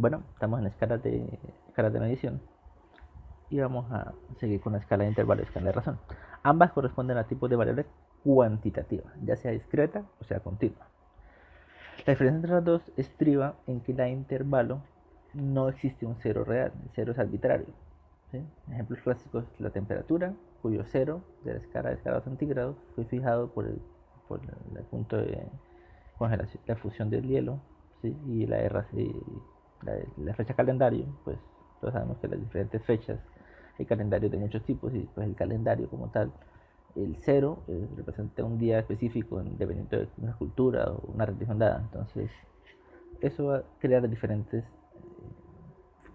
Bueno, estamos en escalas de medición y vamos a seguir con la escala de intervalo y escala de razón. Ambas corresponden a tipos de variable cuantitativa, ya sea discreta o sea continua. La diferencia entre las dos estriba en que la de intervalo no existe un cero real, el cero es arbitrario. ¿Sí? Ejemplos clásicos: la temperatura, cuyo cero de la escala de grados centígrados fue fijado por el punto de congelación, la fusión del hielo, ¿sí? Y la fecha calendario, pues todos sabemos que las diferentes fechas hay calendarios de muchos tipos y pues el calendario como tal, el cero representa un día específico dependiendo de una cultura o una religión dada. Entonces eso va a crear diferentes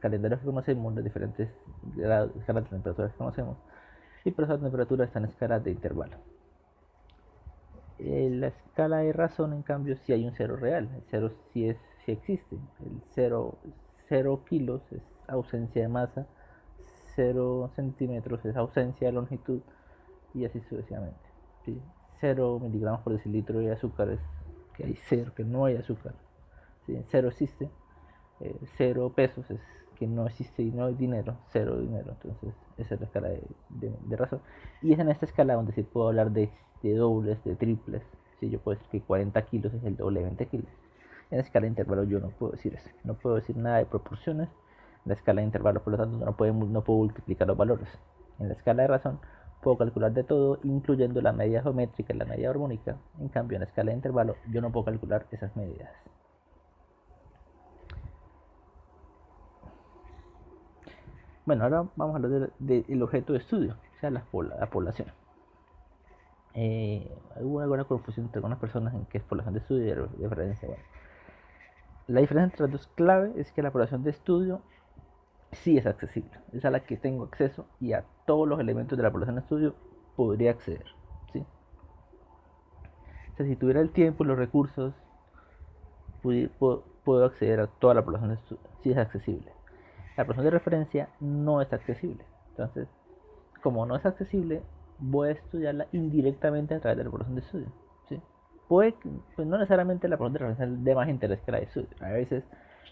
calendarios que conocemos, los diferentes escalas de temperaturas que conocemos, y por esa temperatura están escalas de intervalo. La escala de razón, en cambio, si hay un cero real, el cero sí existe. El cero kilos es ausencia de masa, 0 centímetros es ausencia de longitud, y así sucesivamente. ¿Sí? 0 miligramos por decilitro de azúcar es que hay cero, que no hay azúcar. ¿Sí? Cero existe. 0 pesos es que no existe y no hay dinero, cero dinero. Entonces esa es la escala de razón. Y es en esta escala donde se puede hablar de dobles, de triples. Si yo puedo decir que 40 kilos es el doble de 20 kilos. En la escala de intervalo yo no puedo decir eso. No puedo decir nada de proporciones. En la escala de intervalo, por lo tanto, no puedo multiplicar los valores. En la escala de razón puedo calcular de todo, incluyendo la medida geométrica y la medida armónica. En cambio, en la escala de intervalo yo no puedo calcular esas medidas. Bueno, ahora vamos a hablar del objeto de estudio, o sea, la población. Hubo alguna confusión entre algunas personas en qué es población de estudio y de referencia. Bueno, la diferencia entre las dos claves es que la población de estudio sí es accesible, es a la que tengo acceso y a todos los elementos de la población de estudio podría acceder. ¿Sí? O sea, si tuviera el tiempo y los recursos, puedo acceder a toda la población de estudio, sí es accesible. La población de referencia no es accesible. Entonces, como no es accesible, voy a estudiarla indirectamente a través de la población de estudio. ¿Sí? Puede, pues no necesariamente la población de referencia es de más interés que la de estudio. A veces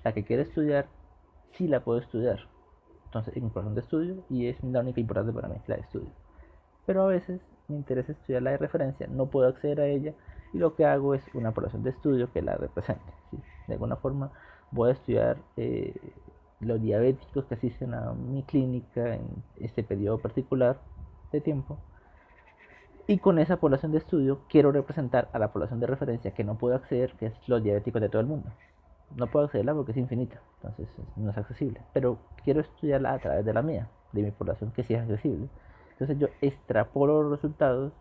la que quiero estudiar sí la puedo estudiar. Entonces es mi población de estudio y es la única importante para mí, la de estudio. Pero a veces me interesa estudiar la de referencia, no puedo acceder a ella y lo que hago es una población de estudio que la represente. ¿Sí? De alguna forma voy a estudiar los diabéticos que asisten a mi clínica en este periodo particular de tiempo, y con esa población de estudio quiero representar a la población de referencia que no puedo acceder, que es los diabéticos de todo el mundo. No puedo accederla porque es infinita, entonces no es accesible, pero quiero estudiarla a través de la mía, de mi población que sí es accesible. Entonces yo extrapolo los resultados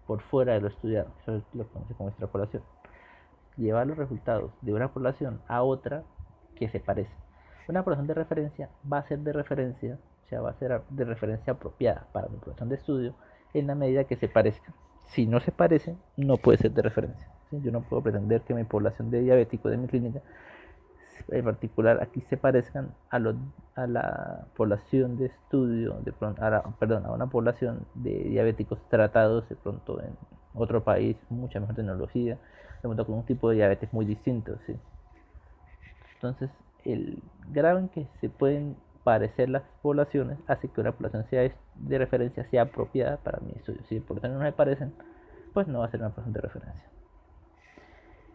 por fuera de lo estudiado, eso lo conoce como extrapolación. Llevar los resultados de una población a otra que se parece. Una población de referencia va a ser de referencia, o sea, va a ser de referencia apropiada para mi población de estudio en la medida que se parezcan. Si no se parecen, no puede ser de referencia. ¿Sí? Yo no puedo pretender que mi población de diabéticos de mi clínica, en particular, aquí se parezcan a la población de estudio, a una población de diabéticos tratados de pronto en otro país, mucha mejor tecnología, de pronto con un tipo de diabetes muy distinto. ¿Sí? Entonces, el grado en que se pueden parecer las poblaciones hace que una población sea de referencia sea apropiada para mi estudio. Si por eso no se parecen, pues no va a ser una población de referencia.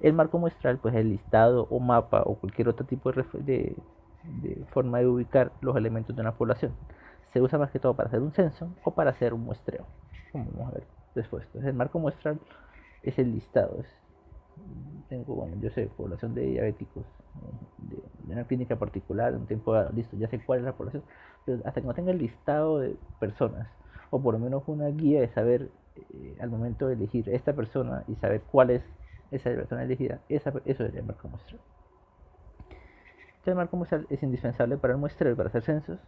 El marco muestral, pues el listado o mapa o cualquier otro tipo de forma de ubicar los elementos de una población. Se usa más que todo para hacer un censo o para hacer un muestreo, como vamos a ver después. Entonces, el marco muestral es el listado, tengo, bueno, yo sé, población de diabéticos de una clínica particular, un tiempo listo, ya sé cuál es la población, pero hasta que no tenga el listado de personas, o por lo menos una guía de saber al momento de elegir esta persona y saber cuál es esa persona elegida, eso es el marco muestral. El marco muestral es indispensable para el muestreo y para hacer censos.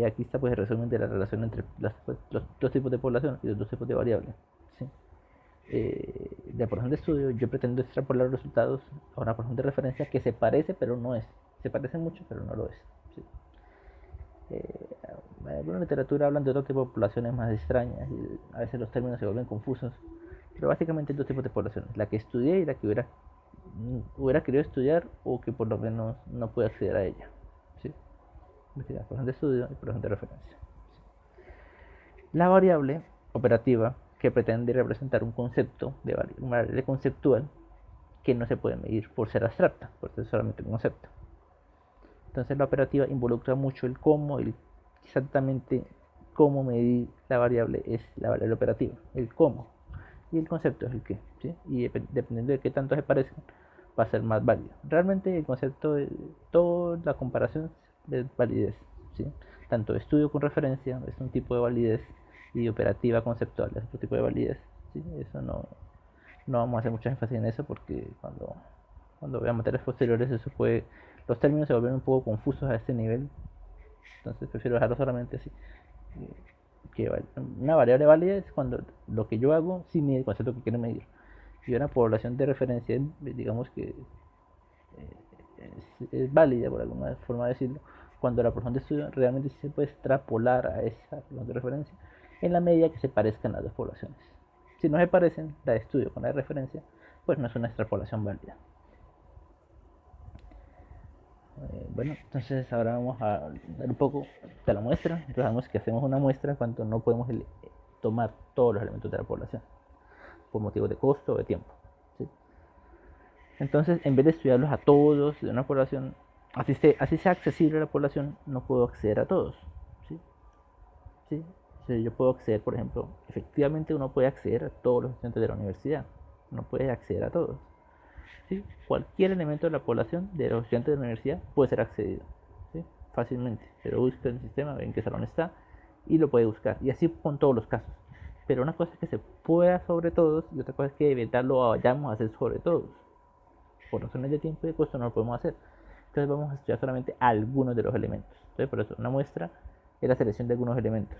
Aquí está pues el resumen de la relación entre los dos tipos de población y los dos tipos de variables. ¿Sí? De población de estudio, yo pretendo extrapolar los resultados a una población de referencia que se parece pero no es. Se parece mucho pero no lo es. ¿Sí? En alguna literatura hablan de otro tipo de poblaciones más extrañas y a veces los términos se vuelven confusos. Pero básicamente hay dos tipos de poblaciones, la que estudié y la que hubiera hubiera querido estudiar o que por lo menos no puede acceder a ella. ¿Sí? Profesión de estudio y profesión de referencia. La variable operativa que pretende representar un concepto de una variable conceptual que no se puede medir por ser abstracta, por ser solamente un concepto. Entonces la operativa involucra mucho el cómo, exactamente cómo medir la variable es la variable operativa, el cómo, y el concepto es el qué, ¿sí? Y dependiendo de qué tanto se parezcan, va a ser más válido. Realmente el concepto de toda la comparación es validez, ¿sí? Tanto estudio con referencia es un tipo de validez y operativa conceptual es otro tipo de validez, ¿sí? Eso no vamos a hacer mucha énfasis en eso porque cuando vean materias posteriores eso puede, los términos se vuelven un poco confusos a este nivel, entonces prefiero dejarlo solamente así. Que una variable válida es cuando lo que yo hago sí mide el concepto que quiero medir. Y una población de referencia, digamos que es válida, por alguna forma de decirlo, cuando la población de estudio realmente sí se puede extrapolar a esa población de referencia en la medida que se parezcan las dos poblaciones. Si no se parecen la de estudio con la de referencia, pues no es una extrapolación válida. Bueno, entonces ahora vamos a ver un poco de la muestra. Entonces sabemos que hacemos una muestra cuando no podemos tomar todos los elementos de la población por motivos de costo o de tiempo. ¿Sí? Entonces, en vez de estudiarlos a todos de una población, así sea accesible a la población, no puedo acceder a todos. ¿Sí? ¿Sí? O sea, yo puedo acceder, por ejemplo, efectivamente uno puede acceder a todos los estudiantes de la universidad, no puede acceder a todos. ¿Sí? Cualquier elemento de la población de los estudiantes de la universidad puede ser accedido, ¿sí? Fácilmente. Se lo busca en el sistema, ve en qué salón está y lo puede buscar. Y así con todos los casos. Pero una cosa es que se pueda sobre todos y otra cosa es que de verdad lo vayamos a hacer sobre todos. Por razones de tiempo y de costo no lo podemos hacer. Entonces vamos a estudiar solamente algunos de los elementos. Entonces por eso una muestra es la selección de algunos elementos.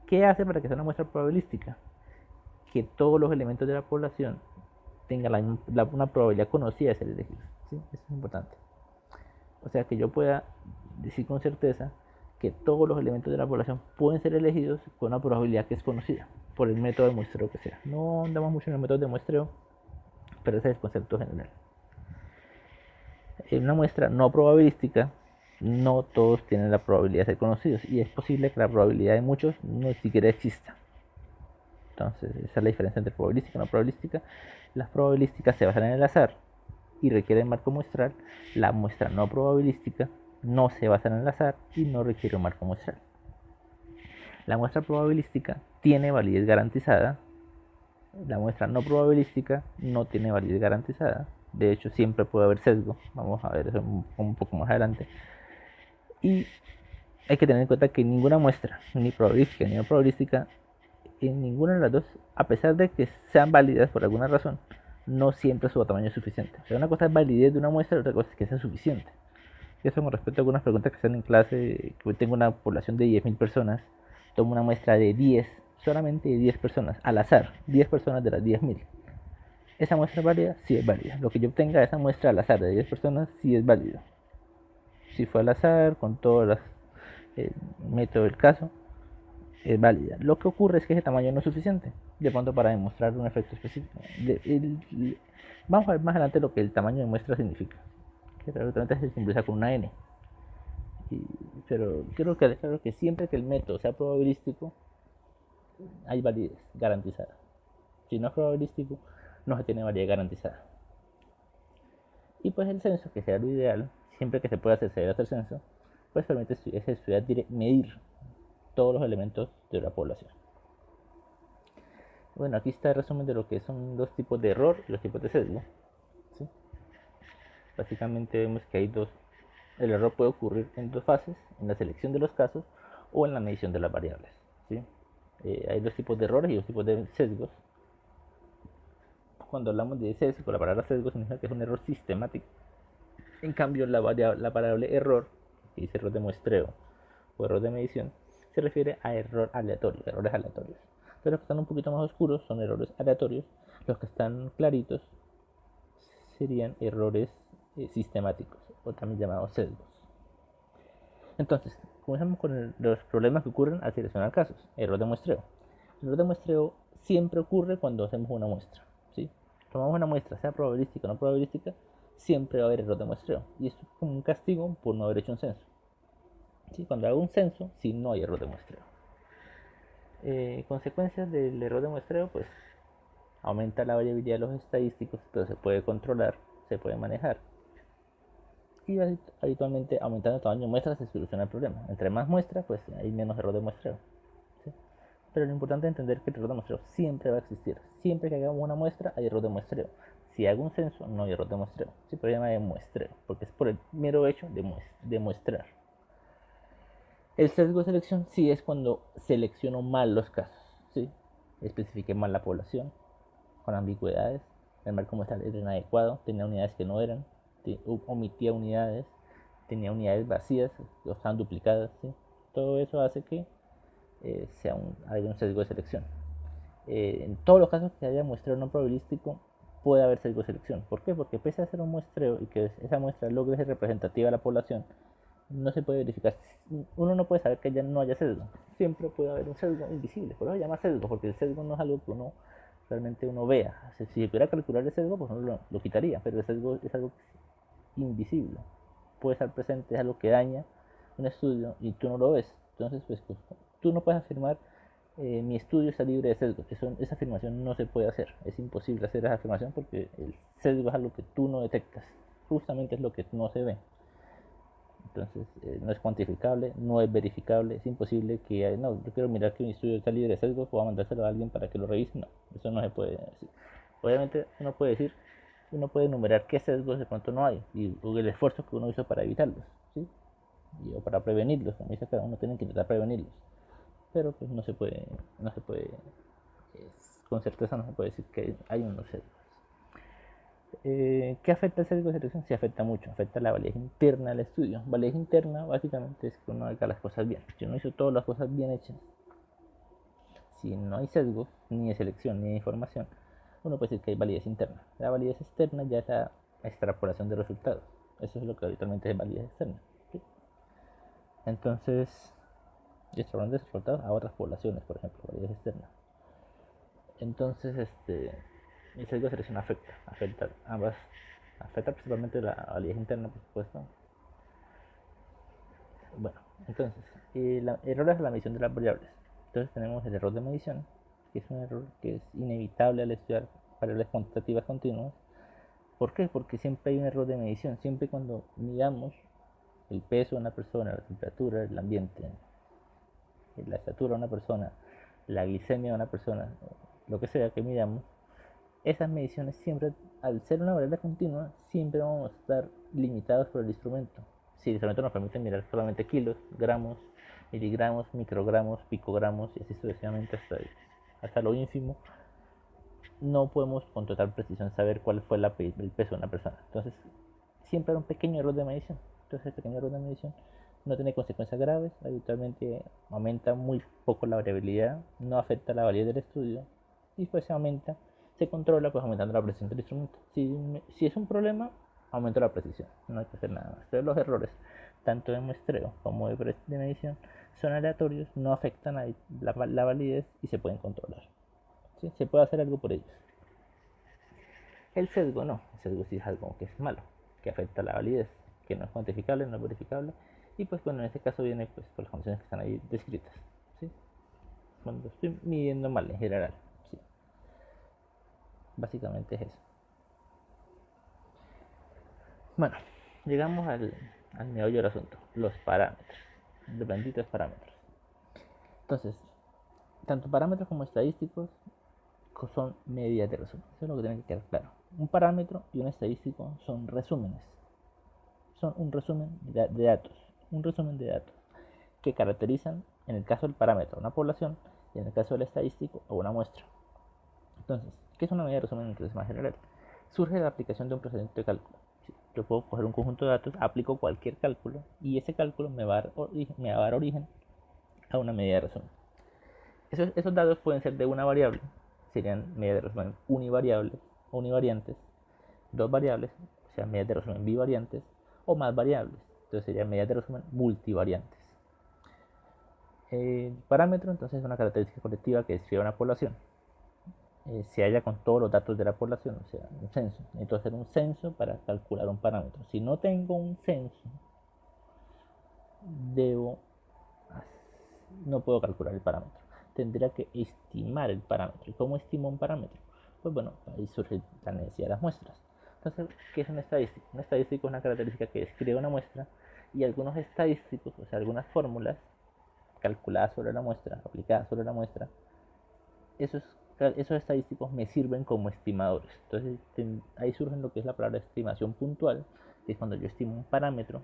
¿Qué hace para que sea una muestra probabilística? Que todos los elementos de la población tenga una probabilidad conocida de ser elegidos. ¿Sí? Eso es importante. O sea, que yo pueda decir con certeza que todos los elementos de la población pueden ser elegidos con una probabilidad que es conocida por el método de muestreo que sea. No andamos mucho en el método de muestreo, pero ese es el concepto general. En una muestra no probabilística, no todos tienen la probabilidad de ser conocidos y es posible que la probabilidad de muchos no siquiera exista. Entonces, esa es la diferencia entre probabilística y no probabilística. Las probabilísticas se basan en el azar y requieren marco muestral. La muestra no probabilística no se basa en el azar y no requiere un marco muestral. La muestra probabilística tiene validez garantizada. La muestra no probabilística no tiene validez garantizada. De hecho, siempre puede haber sesgo. Vamos a ver eso un poco más adelante. Y hay que tener en cuenta que ninguna muestra, ni probabilística ni no probabilística, en ninguna de las dos, a pesar de que sean válidas por alguna razón, no siempre su tamaño es suficiente. O sea, una cosa es validez de una muestra y otra cosa es que sea suficiente. Y eso con respecto a algunas preguntas que están en clase, que hoy tengo una población de 10.000 personas, tomo una muestra de 10, solamente de 10 personas, al azar, 10 personas de las 10.000. ¿Esa muestra es válida? Sí es válida. Lo que yo obtenga de esa muestra al azar de 10 personas, sí es válido. Si fue al azar, con todo el método del caso, es válida. Lo que ocurre es que ese tamaño no es suficiente, de pronto para demostrar un efecto específico. Vamos a ver más adelante lo que el tamaño de muestra significa, que realmente se simboliza con una n. Pero creo que claro que siempre que el método sea probabilístico, hay validez garantizada. Si no es probabilístico, no se tiene validez garantizada. Y pues el censo, que sea lo ideal, siempre que se pueda hacer censo, pues permite estudiar medir todos los elementos de la población. Bueno, aquí está el resumen de lo que son dos tipos de error y los tipos de sesgo. ¿Sí? Básicamente vemos que hay dos. El error puede ocurrir en dos fases, en la selección de los casos o en la medición de las variables. ¿Sí? Hay dos tipos de errores y dos tipos de sesgos. Cuando hablamos de sesgo, la palabra sesgo significa que es un error sistemático. En cambio, la variable error, que dice error de muestreo o error de medición, se refiere a error aleatorio, errores aleatorios. Entonces, los que están un poquito más oscuros son errores aleatorios, los que están claritos serían errores sistemáticos, o también llamados sesgos. Entonces, comenzamos con los problemas que ocurren al seleccionar casos. Error de muestreo. El error de muestreo siempre ocurre cuando hacemos una muestra, ¿sí? tomamos una muestra, sea probabilística o no probabilística, siempre va a haber error de muestreo. Y esto es como un castigo por no haber hecho un censo. ¿Sí? Cuando hago un censo, si no hay error de muestreo. Consecuencias del error de muestreo, pues aumenta la variabilidad de los estadísticos, pero se puede controlar, se puede manejar. Y habitualmente aumentando el tamaño de muestras se soluciona el problema. Entre más muestras, pues hay menos error de muestreo. ¿Sí? Pero lo importante es entender que el error de muestreo siempre va a existir. Siempre que hagamos una muestra hay error de muestreo. Si hago un censo no hay error de muestreo. Sí, pero se llama de muestreo, porque es por el mero hecho de muestrar. El sesgo de selección sí es cuando selecciono mal los casos. ¿Sí? Especifiqué mal la población, con ambigüedades, el marco muestral era inadecuado, tenía unidades que no eran, omitía unidades, tenía unidades vacías o estaban duplicadas. ¿Sí? Todo eso hace que haya un sesgo de selección. En todos los casos que haya muestreo no probabilístico puede haber sesgo de selección. ¿Por qué? Porque pese a ser un muestreo y que esa muestra logre ser representativa de la población, no se puede verificar. Uno no puede saber que ya no haya sesgo. Siempre puede haber un sesgo invisible. Por eso se llama sesgo, porque el sesgo no es algo que uno realmente uno vea. Si se pudiera calcular el sesgo, pues uno lo quitaría, pero el sesgo es algo invisible. Puede estar presente, es algo que daña un estudio y tú no lo ves. Entonces, pues tú no puedes afirmar mi estudio está libre de sesgo. Esa afirmación no se puede hacer. Es imposible hacer esa afirmación porque el sesgo es algo que tú no detectas. Justamente es lo que no se ve. Entonces, no es cuantificable, no es verificable, es imposible que, no, yo quiero mirar que mi estudio está libre de sesgo, puedo mandárselo a alguien para que lo revise. No, eso no se puede decir. Obviamente, uno puede enumerar qué sesgos de pronto no hay y el esfuerzo que uno hizo para evitarlos, ¿sí? O para prevenirlos, como dice acá, uno tiene que intentar prevenirlos. Pero pues no se puede, con certeza no se puede decir que hay unos sesgos. ¿Qué afecta el sesgo de selección? Sí, afecta mucho, afecta la validez interna del estudio. Validez interna básicamente es que uno haga las cosas bien. Si uno hizo todas las cosas bien hechas, si no hay sesgo, ni de selección, ni de información, uno puede decir que hay validez interna. La validez externa ya es la extrapolación de resultados. Eso es lo que habitualmente es validez externa. ¿Sí? Entonces, extrapolando de resultados a otras poblaciones, por ejemplo, validez externa. Entonces, el sesgo de selección afecta ambas, afecta principalmente la validez interna, por supuesto. Bueno, entonces, errores a la medición de las variables. Entonces tenemos el error de medición, que es un error que es inevitable al estudiar variables cuantitativas continuas. ¿Por qué? Porque siempre hay un error de medición. Siempre cuando midamos el peso de una persona, la temperatura, el ambiente, la estatura de una persona, la glicemia de una persona, lo que sea que midamos, esas mediciones siempre, al ser una variable continua, siempre vamos a estar limitados por el instrumento. Si el instrumento nos permite mirar solamente kilos, gramos, miligramos, microgramos, picogramos y así sucesivamente hasta lo ínfimo, no podemos con total precisión saber cuál fue el peso de una persona. Entonces, siempre hay un pequeño error de medición. Entonces, el pequeño error de medición no tiene consecuencias graves, habitualmente aumenta muy poco la variabilidad, no afecta la validez del estudio y pues se controla pues aumentando la precisión del instrumento. Si es un problema, aumento la precisión, no hay que hacer nada más. Pero los errores, tanto de muestreo como de medición, son aleatorios, no afectan a la validez y se pueden controlar. ¿Sí? Se puede hacer algo por ellos. El sesgo no, el sesgo sí es algo que es malo, que afecta la validez, que no es cuantificable, no es verificable, y pues bueno, en este caso viene pues por las condiciones que están ahí descritas, ¿sí? Cuando estoy midiendo mal en general, ¿sí? Básicamente es eso. Bueno, llegamos al meollo del asunto, los parámetros, los benditos parámetros. Entonces, tanto parámetros como estadísticos son medidas de resumen, eso es lo que tiene que quedar claro. Un parámetro y un estadístico son resúmenes, son un resumen de datos, un resumen de datos que caracterizan, en el caso del parámetro, una población y en el caso del estadístico o una muestra. Entonces, ¿qué es una medida de resumen en clase más general? Surge de la aplicación de un procedimiento de cálculo. Yo puedo coger un conjunto de datos, aplico cualquier cálculo y ese cálculo me va a dar origen a una medida de resumen. Esos datos pueden ser de una variable, serían medidas de resumen univariables o univariantes, dos variables, o sea, medidas de resumen bivariantes, o más variables, entonces serían medidas de resumen multivariantes. El parámetro entonces es una característica colectiva que describe una población. se halla con todos los datos de la población, o sea, un censo. Necesito hacer un censo para calcular un parámetro. Si no tengo un censo, debo, no puedo calcular el parámetro. Tendría que estimar el parámetro. ¿Y cómo estimo un parámetro? Pues bueno, ahí surge la necesidad de las muestras. Entonces, ¿qué es un estadístico? Un estadístico es una característica que describe una muestra y algunos estadísticos, o sea, algunas fórmulas calculadas sobre la muestra, aplicadas sobre la muestra, esos, esos estadísticos me sirven como estimadores. Entonces, ahí surge lo que es la palabra estimación puntual, que es cuando yo estimo un parámetro,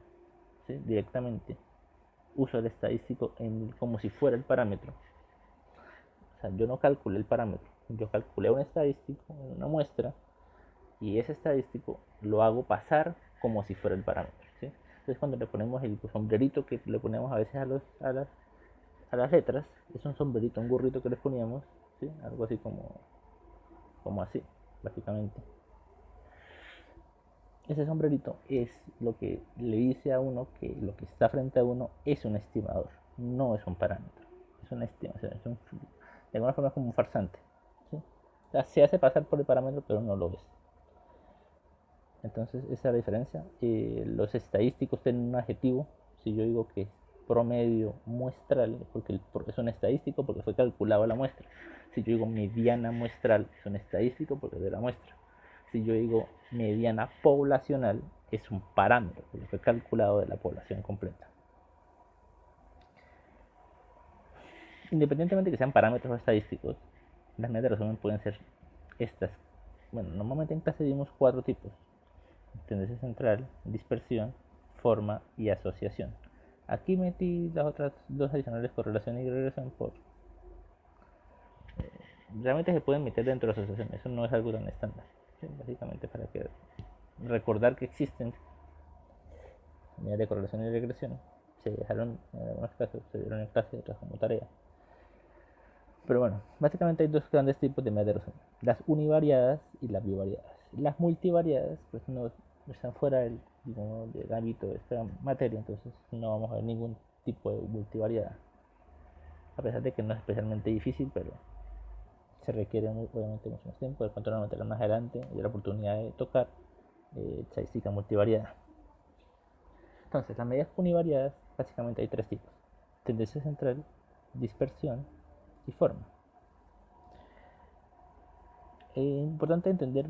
¿sí? Directamente uso el estadístico como si fuera el parámetro. O sea, yo no calculé el parámetro, yo calculé un estadístico en una muestra y ese estadístico lo hago pasar como si fuera el parámetro, ¿sí? Entonces cuando le ponemos el sombrerito que le ponemos a veces a las letras, es un sombrerito, un gorrito que les poníamos, ¿sí? Algo así como así, básicamente. Ese sombrerito es lo que le dice a uno que lo que está frente a uno es un estimador, no es un parámetro, es una estimación, de alguna forma es como un farsante, ¿sí? O sea, se hace pasar por el parámetro pero no lo ves. Entonces esa es la diferencia. Los estadísticos tienen un adjetivo. Si yo digo que es promedio muestral, porque es un estadístico porque fue calculado la muestra. Si yo digo mediana muestral, es un estadístico porque es de la muestra. Si yo digo mediana poblacional, es un parámetro porque fue calculado de la población completa. Independientemente de que sean parámetros o estadísticos, las medidas de resumen pueden ser estas. Bueno, normalmente en clase dimos 4 tipos: tendencia central, dispersión, forma y asociación. Aquí metí las otras dos adicionales, correlación y regresión, realmente se pueden meter dentro de la asociación, eso no es algo tan estándar, ¿sí? Básicamente para que recordar que existen medidas de correlación y regresión. Se dejaron en algunos casos, se dieron en clase, otras como tarea. Pero bueno, básicamente hay dos grandes tipos de medidas de resumen: las univariadas y las bivariadas. Las multivariadas pues no están fuera del ámbito de esta materia, entonces no vamos a ver ningún tipo de multivariada, a pesar de que no es especialmente difícil, pero se requiere obviamente mucho más tiempo. De pronto lo meterlo más adelante y la oportunidad de tocar estadística multivariada. Entonces, las medidas univariadas básicamente hay 3 tipos: tendencia central, dispersión y forma. Es importante entender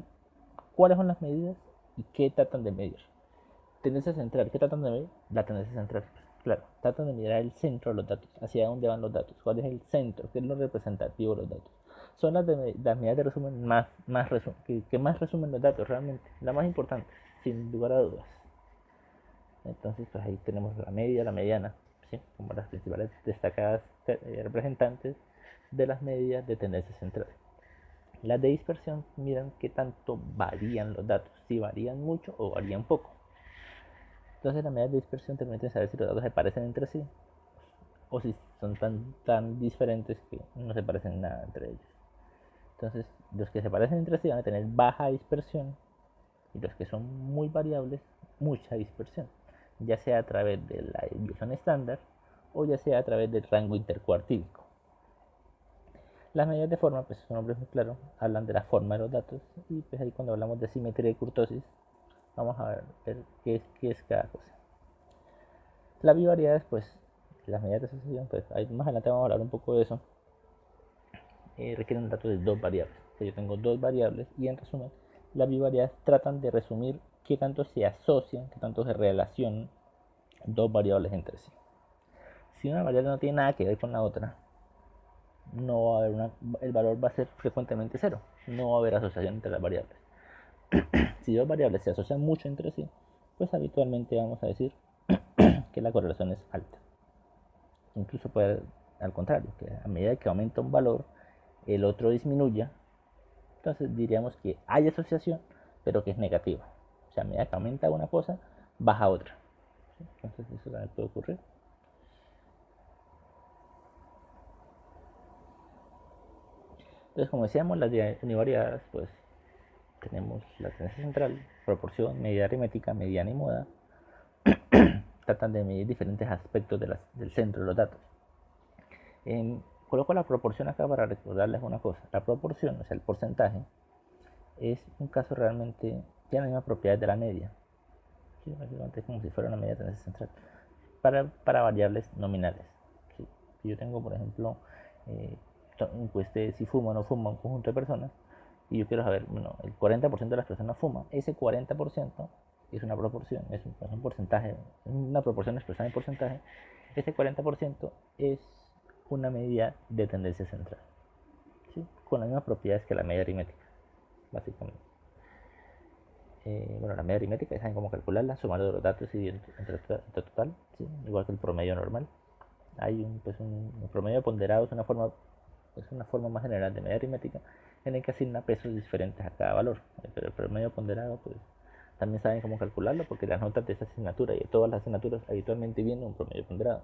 cuáles son las medidas y qué tratan de medir. Tendencia central, ¿qué tratan de medir? La tendencia central, claro, tratan de mirar el centro de los datos, hacia dónde van los datos, cuál es el centro, qué es lo representativo de los datos. Son las medidas de resumen que más resumen los datos realmente, la más importante, sin lugar a dudas. Entonces, pues ahí tenemos la media, la mediana, ¿sí? Como las principales destacadas representantes de las medidas de tendencia central. Las de dispersión miran qué tanto varían los datos, si varían mucho o varían poco. Entonces las medidas de dispersión te permiten saber si los datos se parecen entre sí o si son tan diferentes que no se parecen nada entre ellos. Entonces los que se parecen entre sí van a tener baja dispersión y los que son muy variables, mucha dispersión, ya sea a través de la desviación estándar o ya sea a través del rango intercuartílico. Las medidas de forma, pues su nombre es muy claro, hablan de la forma de los datos y pues ahí cuando hablamos de simetría y kurtosis vamos a ver qué es cada cosa. La bivariedad, pues las medidas de asociación, pues ahí más adelante vamos a hablar un poco de eso, requieren un dato de 2 variables. O sea, yo tengo 2 variables y en resumen, las bivariedades tratan de resumir qué tanto se asocian, qué tanto se relacionan 2 variables entre sí. Si una variable no tiene nada que ver con la otra, no va a haber el valor va a ser frecuentemente 0, no va a haber asociación entre las variables. Si 2 variables se asocian mucho entre sí, pues habitualmente vamos a decir que la correlación es alta. Incluso puede al contrario, que a medida que aumenta un valor, el otro disminuya, entonces diríamos que hay asociación, pero que es negativa. O sea, a medida que aumenta una cosa, baja otra. Entonces eso también puede ocurrir. Entonces, como decíamos, las univariadas, pues tenemos la tendencia central, proporción, medida aritmética, mediana y moda. Tratan de medir diferentes aspectos del centro de los datos. Coloco la proporción acá para recordarles una cosa. La proporción, o sea, el porcentaje, es un caso realmente, tiene las mismas propiedades de la media. ¿Sí? Básicamente es como si fuera una media de tendencia central. Para variables nominales. ¿Sí? Si yo tengo, por ejemplo, encueste si fuma o no fuma un conjunto de personas, y yo quiero saber, bueno, el 40% de las personas fuma, ese 40% es una proporción, es un porcentaje, una proporción expresada en porcentaje, ese 40% es una medida de tendencia central, ¿sí? Con las mismas propiedades que la media aritmética, básicamente. Bueno, la media aritmética, ya saben cómo calcularla, sumando los datos y entre total, ¿sí? Igual que el promedio normal. Hay un promedio ponderado, es una forma más general de media aritmética en el que asigna pesos diferentes a cada valor. Pero el promedio ponderado, pues también saben cómo calcularlo porque las notas de esa asignatura y de todas las asignaturas habitualmente vienen un promedio ponderado.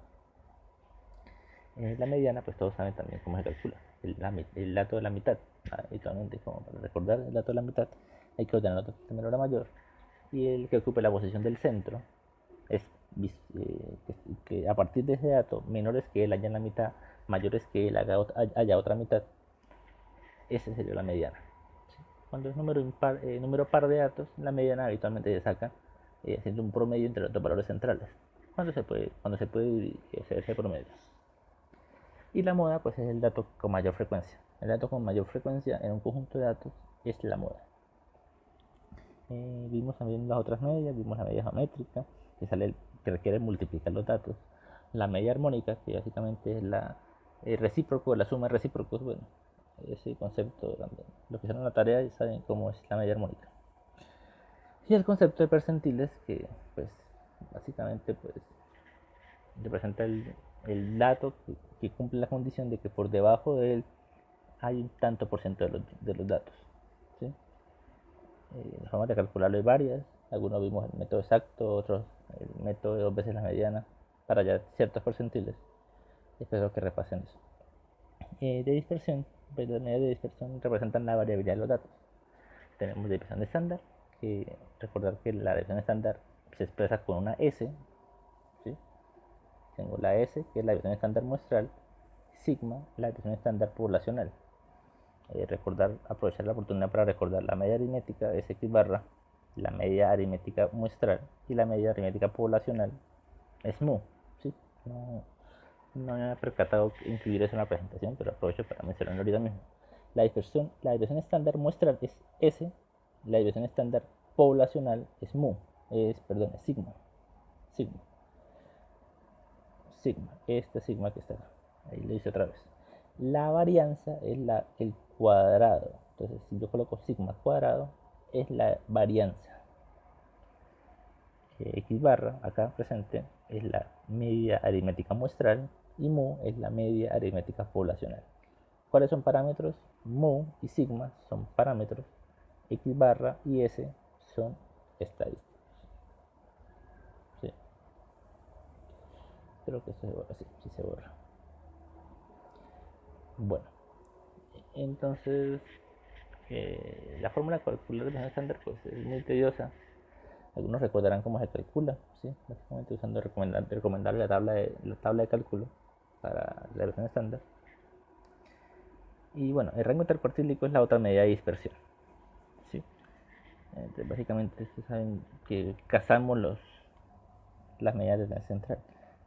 La mediana, pues todos saben también cómo se calcula. El dato de la mitad, habitualmente, como para recordar el dato de la mitad, hay que ordenar de menor a mayor. Y el que ocupe la posición del centro es que a partir de ese dato, menores que él haya en la mitad, mayores que él haya otra mitad, esa sería la mediana. ¿Sí? Cuando es número par de datos, la mediana habitualmente se saca haciendo un promedio entre los dos valores centrales. Cuando se puede dividir ese promedio. Y la moda, pues es el dato con mayor frecuencia. El dato con mayor frecuencia en un conjunto de datos es la moda. Vimos también las otras medias, vimos la media geométrica, que requiere multiplicar los datos. La media armónica, que básicamente es el recíproco, la suma de recíprocos. Bueno, ese concepto también. Los que hicieron la tarea ya saben cómo es la media armónica. Y el concepto de percentiles, que pues básicamente pues representa el dato que cumple la condición de que por debajo de él hay un tanto por ciento de los datos. ¿Sí? Las formas de calcularlo hay varias. Algunos vimos el método exacto, otros el método de 2 veces la mediana para hallar ciertos percentiles. Espero que repasen eso. De dispersión, pues las medidas de dispersión representan la variabilidad de los datos. Tenemos división estándar, que recordar que la división estándar se expresa con una S. ¿Sí? Tengo la S, que es la división estándar muestral, sigma, la división estándar poblacional. Aprovechar la oportunidad para recordar la media aritmética es X barra, la media aritmética muestral y la media aritmética poblacional es mu. ¿Sí? No me había percatado incluir eso en la presentación, pero aprovecho para mencionarlo ahorita mismo. La división estándar muestral es S, la división estándar poblacional es mu, es sigma. Sigma. Sigma, este sigma que está acá. Ahí lo hice otra vez. La varianza es el cuadrado. Entonces, si yo coloco sigma cuadrado, es la varianza. X barra, acá presente, es la media aritmética muestral y mu es la media aritmética poblacional. ¿Cuáles son parámetros? Mu y sigma son parámetros. X barra y S son estadísticos. ¿Sí? Creo que se borra, sí se borra. Bueno, entonces la fórmula de calcular el estándar pues, es muy tediosa. Algunos recordarán cómo se calcula, ¿sí? Básicamente usando recomendable la tabla de cálculo para la versión estándar. Y bueno, el rango intercuartílico es la otra medida de dispersión. ¿Sí? Entonces, básicamente ustedes saben que cazamos las medidas de tendencia central.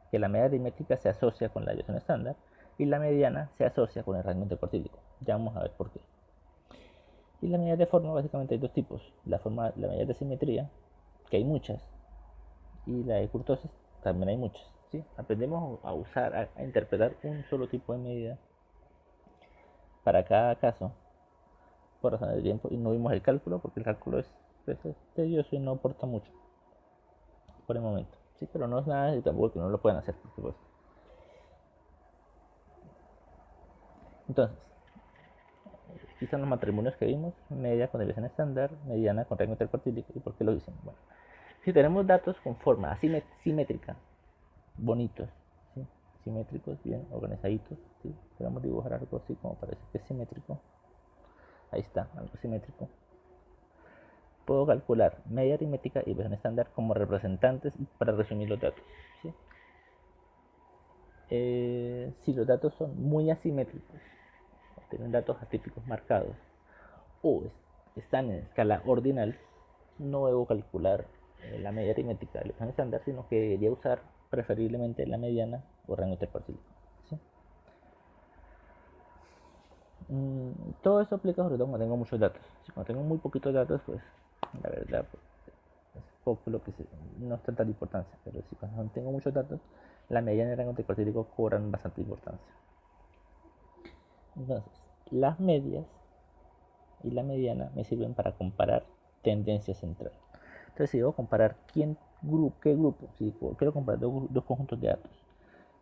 Que la media aritmética se asocia con la desviación estándar y la mediana se asocia con el rango intercuartílico. Ya vamos a ver por qué. Y la medida de forma básicamente hay dos tipos. La medida de simetría, que hay muchas, y la de kurtosis también hay muchas. ¿Sí? Aprendemos a usar, a interpretar un solo tipo de medida para cada caso por razones de tiempo y no vimos el cálculo porque el cálculo es tedioso y no aporta mucho por el momento. Sí, pero no es nada y tampoco que no lo puedan hacer, por supuesto. Entonces, aquí están los matrimonios que vimos: media con división estándar, mediana con rango intercuartílico. ¿Y por qué lo hicimos? Bueno, si tenemos datos con forma simétrica, bonitos, ¿sí? Simétricos, bien organizaditos, ¿sí? Podemos dibujar algo así como parece que es simétrico. Ahí está, algo simétrico. Puedo calcular media aritmética y versión estándar como representantes para resumir los datos. ¿Sí? Si los datos son muy asimétricos, tienen datos atípicos marcados, o están en escala ordinal, no debo calcular la media aritmética del examen estándar, sino que debería usar preferiblemente la mediana o rango intercuartílico. ¿Sí? Todo eso aplica sobre todo cuando tengo muchos datos. Si cuando tengo muy poquitos datos, pues la verdad pues, es poco lo que no es tanta importancia. Pero si cuando tengo muchos datos, la mediana y el rango intercuartílico cobran bastante importancia. Entonces, las medias y la mediana me sirven para comparar tendencia central. Entonces, si debo comparar qué grupo, si quiero comparar dos conjuntos de datos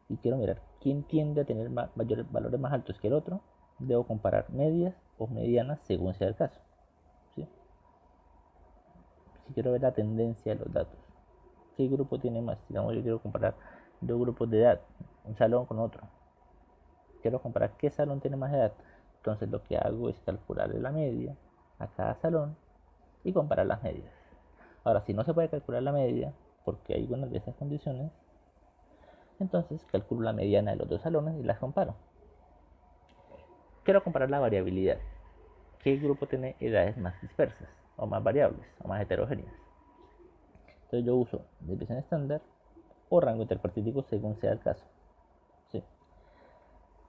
y quiero mirar quién tiende a tener mayores valores más altos que el otro, debo comparar medias o medianas según sea el caso. ¿Sí? Si quiero ver la tendencia de los datos, ¿qué grupo tiene más? Digamos, yo quiero comparar dos grupos de edad, un salón con otro. Quiero comparar qué salón tiene más edad. Entonces lo que hago es calcularle la media a cada salón y comparar las medias. Ahora, si no se puede calcular la media, porque hay algunas de esas condiciones, entonces calculo la mediana de los dos salones y las comparo. Quiero comparar la variabilidad. ¿Qué grupo tiene edades más dispersas, o más variables, o más heterogéneas? Entonces yo uso desviación estándar o rango intercuartílico según sea el caso. ¿Sí?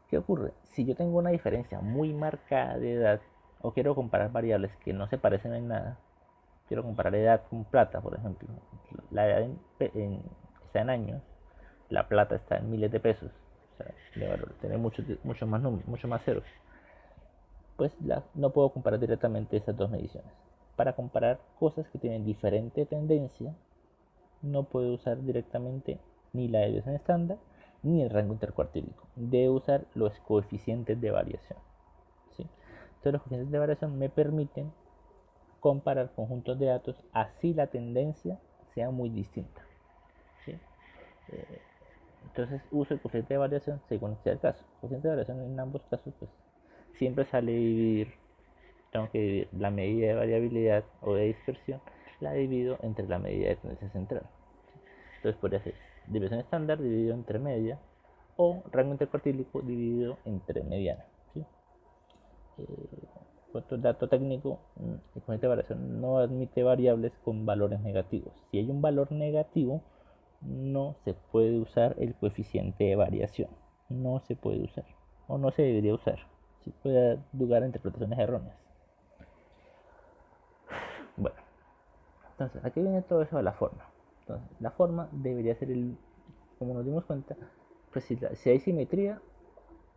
¿Qué ocurre? Si yo tengo una diferencia muy marcada de edad, o quiero comparar variables que no se parecen en nada, quiero comparar edad con plata, por ejemplo. La edad está en años, la plata está en miles de pesos, o sea, de valor, tiene muchos más números, muchos más ceros. Pues no puedo comparar directamente esas dos mediciones. Para comparar cosas que tienen diferente tendencia, no puedo usar directamente ni la desviación estándar ni el rango intercuartílico. Debo usar los coeficientes de variación. ¿Sí? Entonces los coeficientes de variación me permiten comparar conjuntos de datos así la tendencia sea muy distinta. ¿Sí? Entonces uso el coeficiente de variación según sea el caso. El coeficiente de variación en ambos casos pues siempre sale dividir, tengo que dividir la medida de variabilidad o de dispersión, la divido entre la medida de tendencia central. Entonces podría ser división estándar dividido entre media o rango intercuartílico dividido entre mediana. ¿Sí? Otro dato técnico, el coeficiente de variación no admite variables con valores negativos. Si hay un valor negativo, no se puede usar el coeficiente de variación. No se puede usar o no se debería usar. Si puede dar lugar a interpretaciones erróneas. Bueno, entonces aquí viene todo eso de la forma. Entonces, la forma debería ser como nos dimos cuenta, pues si hay simetría,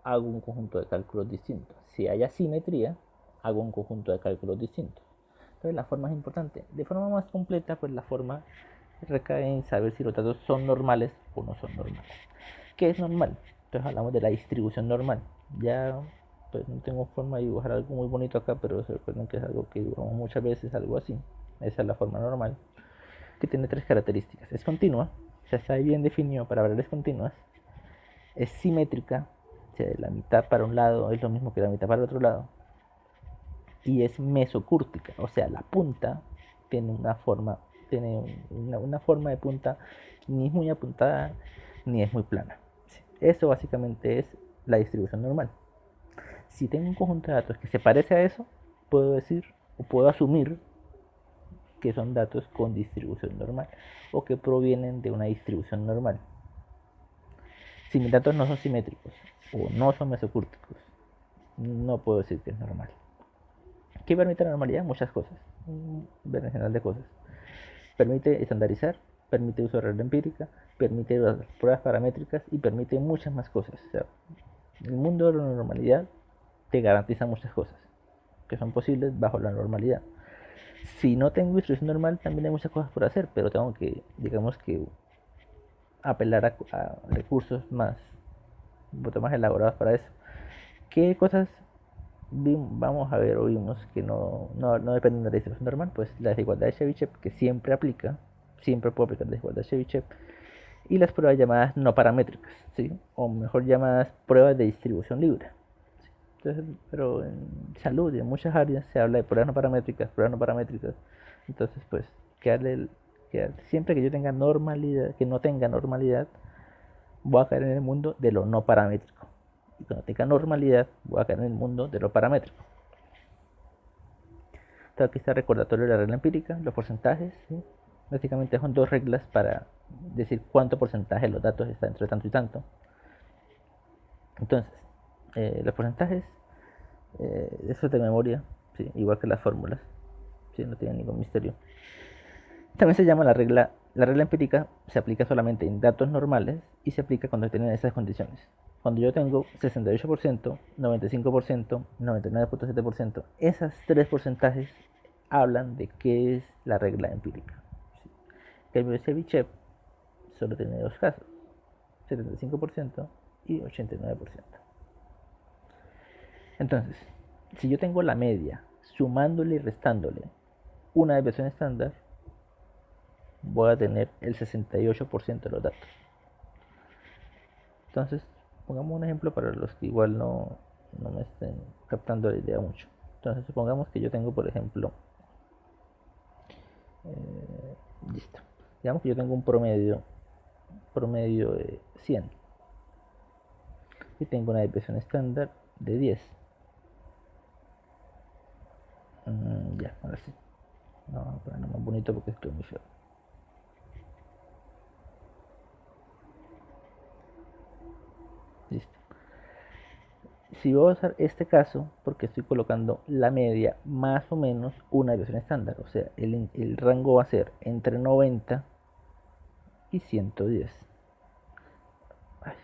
hago un conjunto de cálculos distintos. Si hay asimetría, hago un conjunto de cálculos distintos. Entonces la forma es importante. De forma más completa, pues la forma recae en saber si los datos son normales o no son normales. ¿Qué es normal? Entonces hablamos de la distribución normal. Ya pues no tengo forma de dibujar algo muy bonito acá, pero se recuerden que es algo que dibujamos muchas veces, algo así. Esa es la forma normal, que tiene tres características. Es continua, o sea, está bien definido para variables continuas. Es simétrica, o sea, la mitad para un lado es lo mismo que la mitad para el otro lado. Y es mesocúrtica, o sea, la punta tiene una forma de punta, ni es muy apuntada ni es muy plana. Eso básicamente es la distribución normal. Si tengo un conjunto de datos que se parece a eso, puedo decir o puedo asumir que son datos con distribución normal o que provienen de una distribución normal. Si mis datos no son simétricos o no son mesocúrticos, no puedo decir que es normal. ¿Qué permite la normalidad? Muchas cosas, un general de cosas. Permite estandarizar, permite uso de regla empírica, permite pruebas paramétricas y permite muchas más cosas. O sea, el mundo de la normalidad te garantiza muchas cosas que son posibles bajo la normalidad. Si no tengo distribución normal, también hay muchas cosas por hacer, pero tengo que, digamos que, apelar a recursos un poco más elaborados para eso. ¿Qué cosas vamos a ver o vimos que no dependen de la distribución normal? Pues la desigualdad de Chebyshev, que siempre aplica, siempre puedo aplicar la desigualdad de Chebyshev, y las pruebas llamadas no paramétricas, ¿sí? O mejor llamadas pruebas de distribución libre. Entonces, pero en salud y en muchas áreas se habla de pruebas no paramétricas, pruebas no paramétricas. Entonces, pues, siempre que yo tenga normalidad, que no tenga normalidad, voy a caer en el mundo de lo no paramétrico. Y cuando tenga normalidad, voy a caer en el mundo de lo paramétrico. Entonces aquí está el recordatorio de la regla empírica, los porcentajes. ¿Sí? Básicamente son dos reglas para decir cuánto porcentaje de los datos está entre tanto y tanto. Entonces, los porcentajes, eso es de memoria, ¿sí? Igual que las fórmulas, ¿sí? No tiene ningún misterio. También se llama la regla empírica, se aplica solamente en datos normales y se aplica cuando tienen esas condiciones. Cuando yo tengo 68%, 95%, 99.7%, esas tres porcentajes hablan de qué es la regla empírica. ¿Sí? Que Chebyshev solo tiene dos casos, 75% y 89%. Entonces, si yo tengo la media sumándole y restándole una desviación estándar, voy a tener el 68% de los datos. Entonces, pongamos un ejemplo para los que igual no me estén captando la idea mucho. Entonces, supongamos que yo tengo, por ejemplo, listo. Digamos que yo tengo un promedio de 100 y tengo una desviación estándar de 10. Ya, ahora sí. No, vamos a ponerlo más bonito porque esto es muy feo. Listo. Si voy a usar este caso, porque estoy colocando la media más o menos una desviación estándar, o sea, el rango va a ser entre 90 y 110. Ay,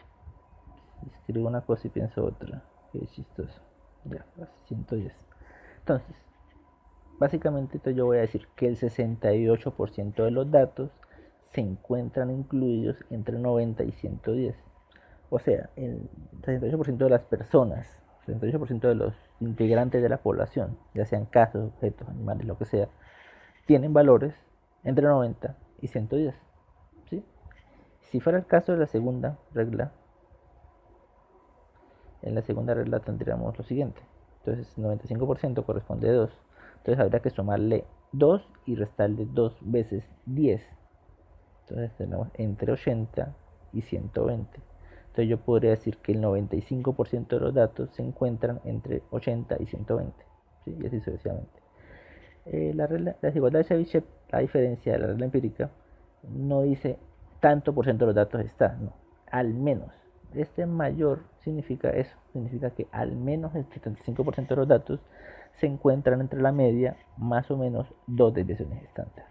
escribo una cosa y pienso otra. Qué chistoso. Ya, 110. Entonces, básicamente yo voy a decir que el 68% de los datos se encuentran incluidos entre 90 y 110. O sea, el 68% de las personas, el 68% de los integrantes de la población, ya sean casos, objetos, animales, lo que sea, tienen valores entre 90 y 110. ¿Sí? Si fuera el caso de la segunda regla, en la segunda regla tendríamos lo siguiente. Entonces 95% corresponde a 2. Entonces habría que sumarle 2 y restarle 2 veces 10. Entonces tenemos entre 80 y 120. Entonces yo podría decir que el 95% de los datos se encuentran entre 80 y 120. ¿Sí? Y así sucesivamente. La desigualdad de Chebyshev, a diferencia de la regla empírica, no dice tanto por ciento de los datos está, no, al menos. Este mayor significa eso, significa que al menos el 75% de los datos se encuentran entre la media más o menos dos desviaciones estándar.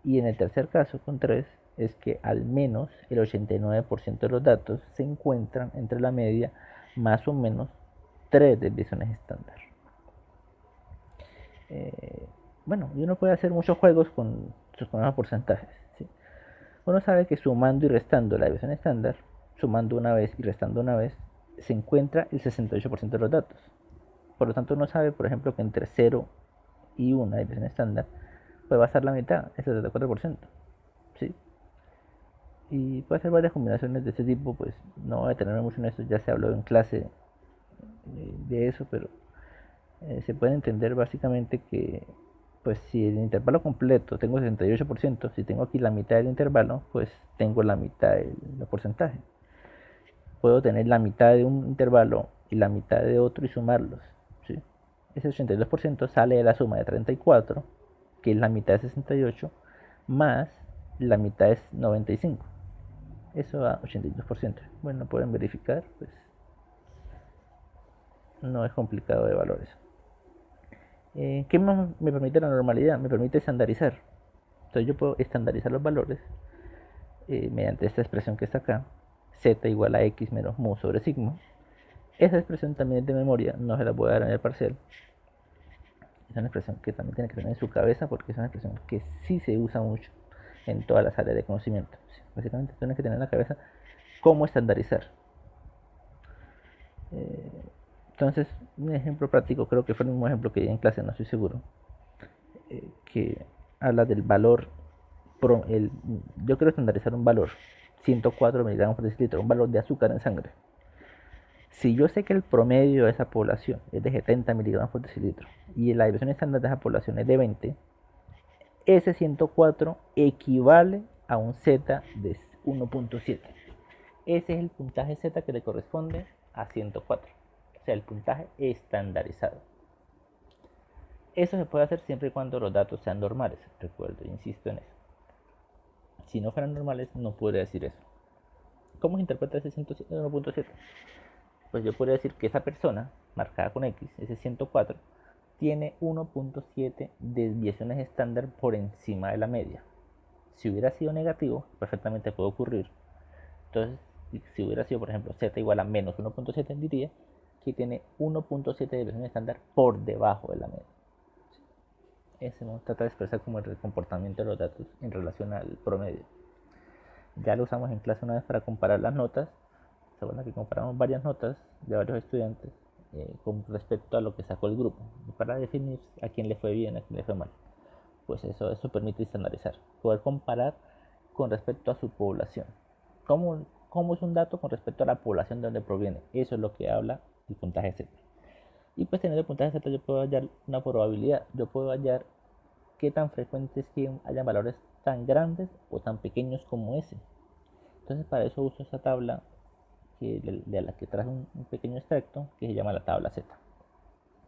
Y en el tercer caso, con 3, es que al menos el 89% de los datos se encuentran entre la media más o menos 3 desviaciones estándar. Bueno, y uno puede hacer muchos juegos con sus nuevos porcentajes. ¿Sí? Uno sabe que sumando y restando la desviación estándar, sumando una vez y restando una vez, se encuentra el 68% de los datos. Por lo tanto, uno sabe, por ejemplo, que entre 0 y 1 desviación estándar, pues va a estar la mitad, el 74%. ¿Sí? Y puede hacer varias combinaciones de este tipo, pues no voy a detenerme mucho en eso, ya se habló en clase de eso, pero se puede entender básicamente que pues si el intervalo completo tengo 68%, si tengo aquí la mitad del intervalo, pues tengo la mitad del porcentaje. Puedo tener la mitad de un intervalo y la mitad de otro y sumarlos. ¿Sí? Ese 82% sale de la suma de 34, que es la mitad de 68, más la mitad es 95. Eso da 82%. Bueno, pueden verificar, pues no es complicado de valores. ¿Qué más me permite la normalidad? Me permite estandarizar. Entonces yo puedo estandarizar los valores mediante esta expresión que está acá, z igual a x menos mu sobre sigma. Esa expresión también es de memoria, no se la voy a dar en el parcial. Es una expresión que también tiene que tener en su cabeza porque es una expresión que sí se usa mucho en todas las áreas de conocimiento. Básicamente tiene que tener en la cabeza cómo estandarizar. Entonces, un ejemplo práctico, creo que fue el mismo ejemplo que di en clase, no estoy seguro, que habla del valor, yo quiero estandarizar un valor, 104 miligramos por decilitro, un valor de azúcar en sangre. Si yo sé que el promedio de esa población es de 70 miligramos por decilitro y la desviación estándar de esa población es de 20, ese 104 equivale a un Z de 1.7. Ese es el puntaje Z que le corresponde a 104. O sea, el puntaje estandarizado. Eso se puede hacer siempre y cuando los datos sean normales. Recuerdo, insisto en eso. Si no fueran normales, no podría decir eso. ¿Cómo se interpreta ese 1.7? Pues yo podría decir que esa persona, marcada con X, ese 104, tiene 1.7 desviaciones estándar por encima de la media. Si hubiera sido negativo, perfectamente puede ocurrir. Entonces, si hubiera sido, por ejemplo, Z igual a menos 1.7, diría que tiene 1.7 desviaciones estándar por debajo de la media. Ese no trata de expresar como el comportamiento de los datos en relación al promedio. Ya lo usamos en clase una vez para comparar las notas. Se acuerdan que comparamos varias notas de varios estudiantes con respecto a lo que sacó el grupo, para definir a quién le fue bien, a quién le fue mal. Pues eso permite estandarizar, poder comparar con respecto a su población. ¿Cómo es un dato con respecto a la población de donde proviene? Eso es lo que habla el puntaje Z. Y pues teniendo el puntaje Z yo puedo hallar una probabilidad, yo puedo hallar qué tan frecuente es que haya valores tan grandes o tan pequeños como ese. Entonces para eso uso esa tabla de la que traje un pequeño extracto que se llama la tabla Z.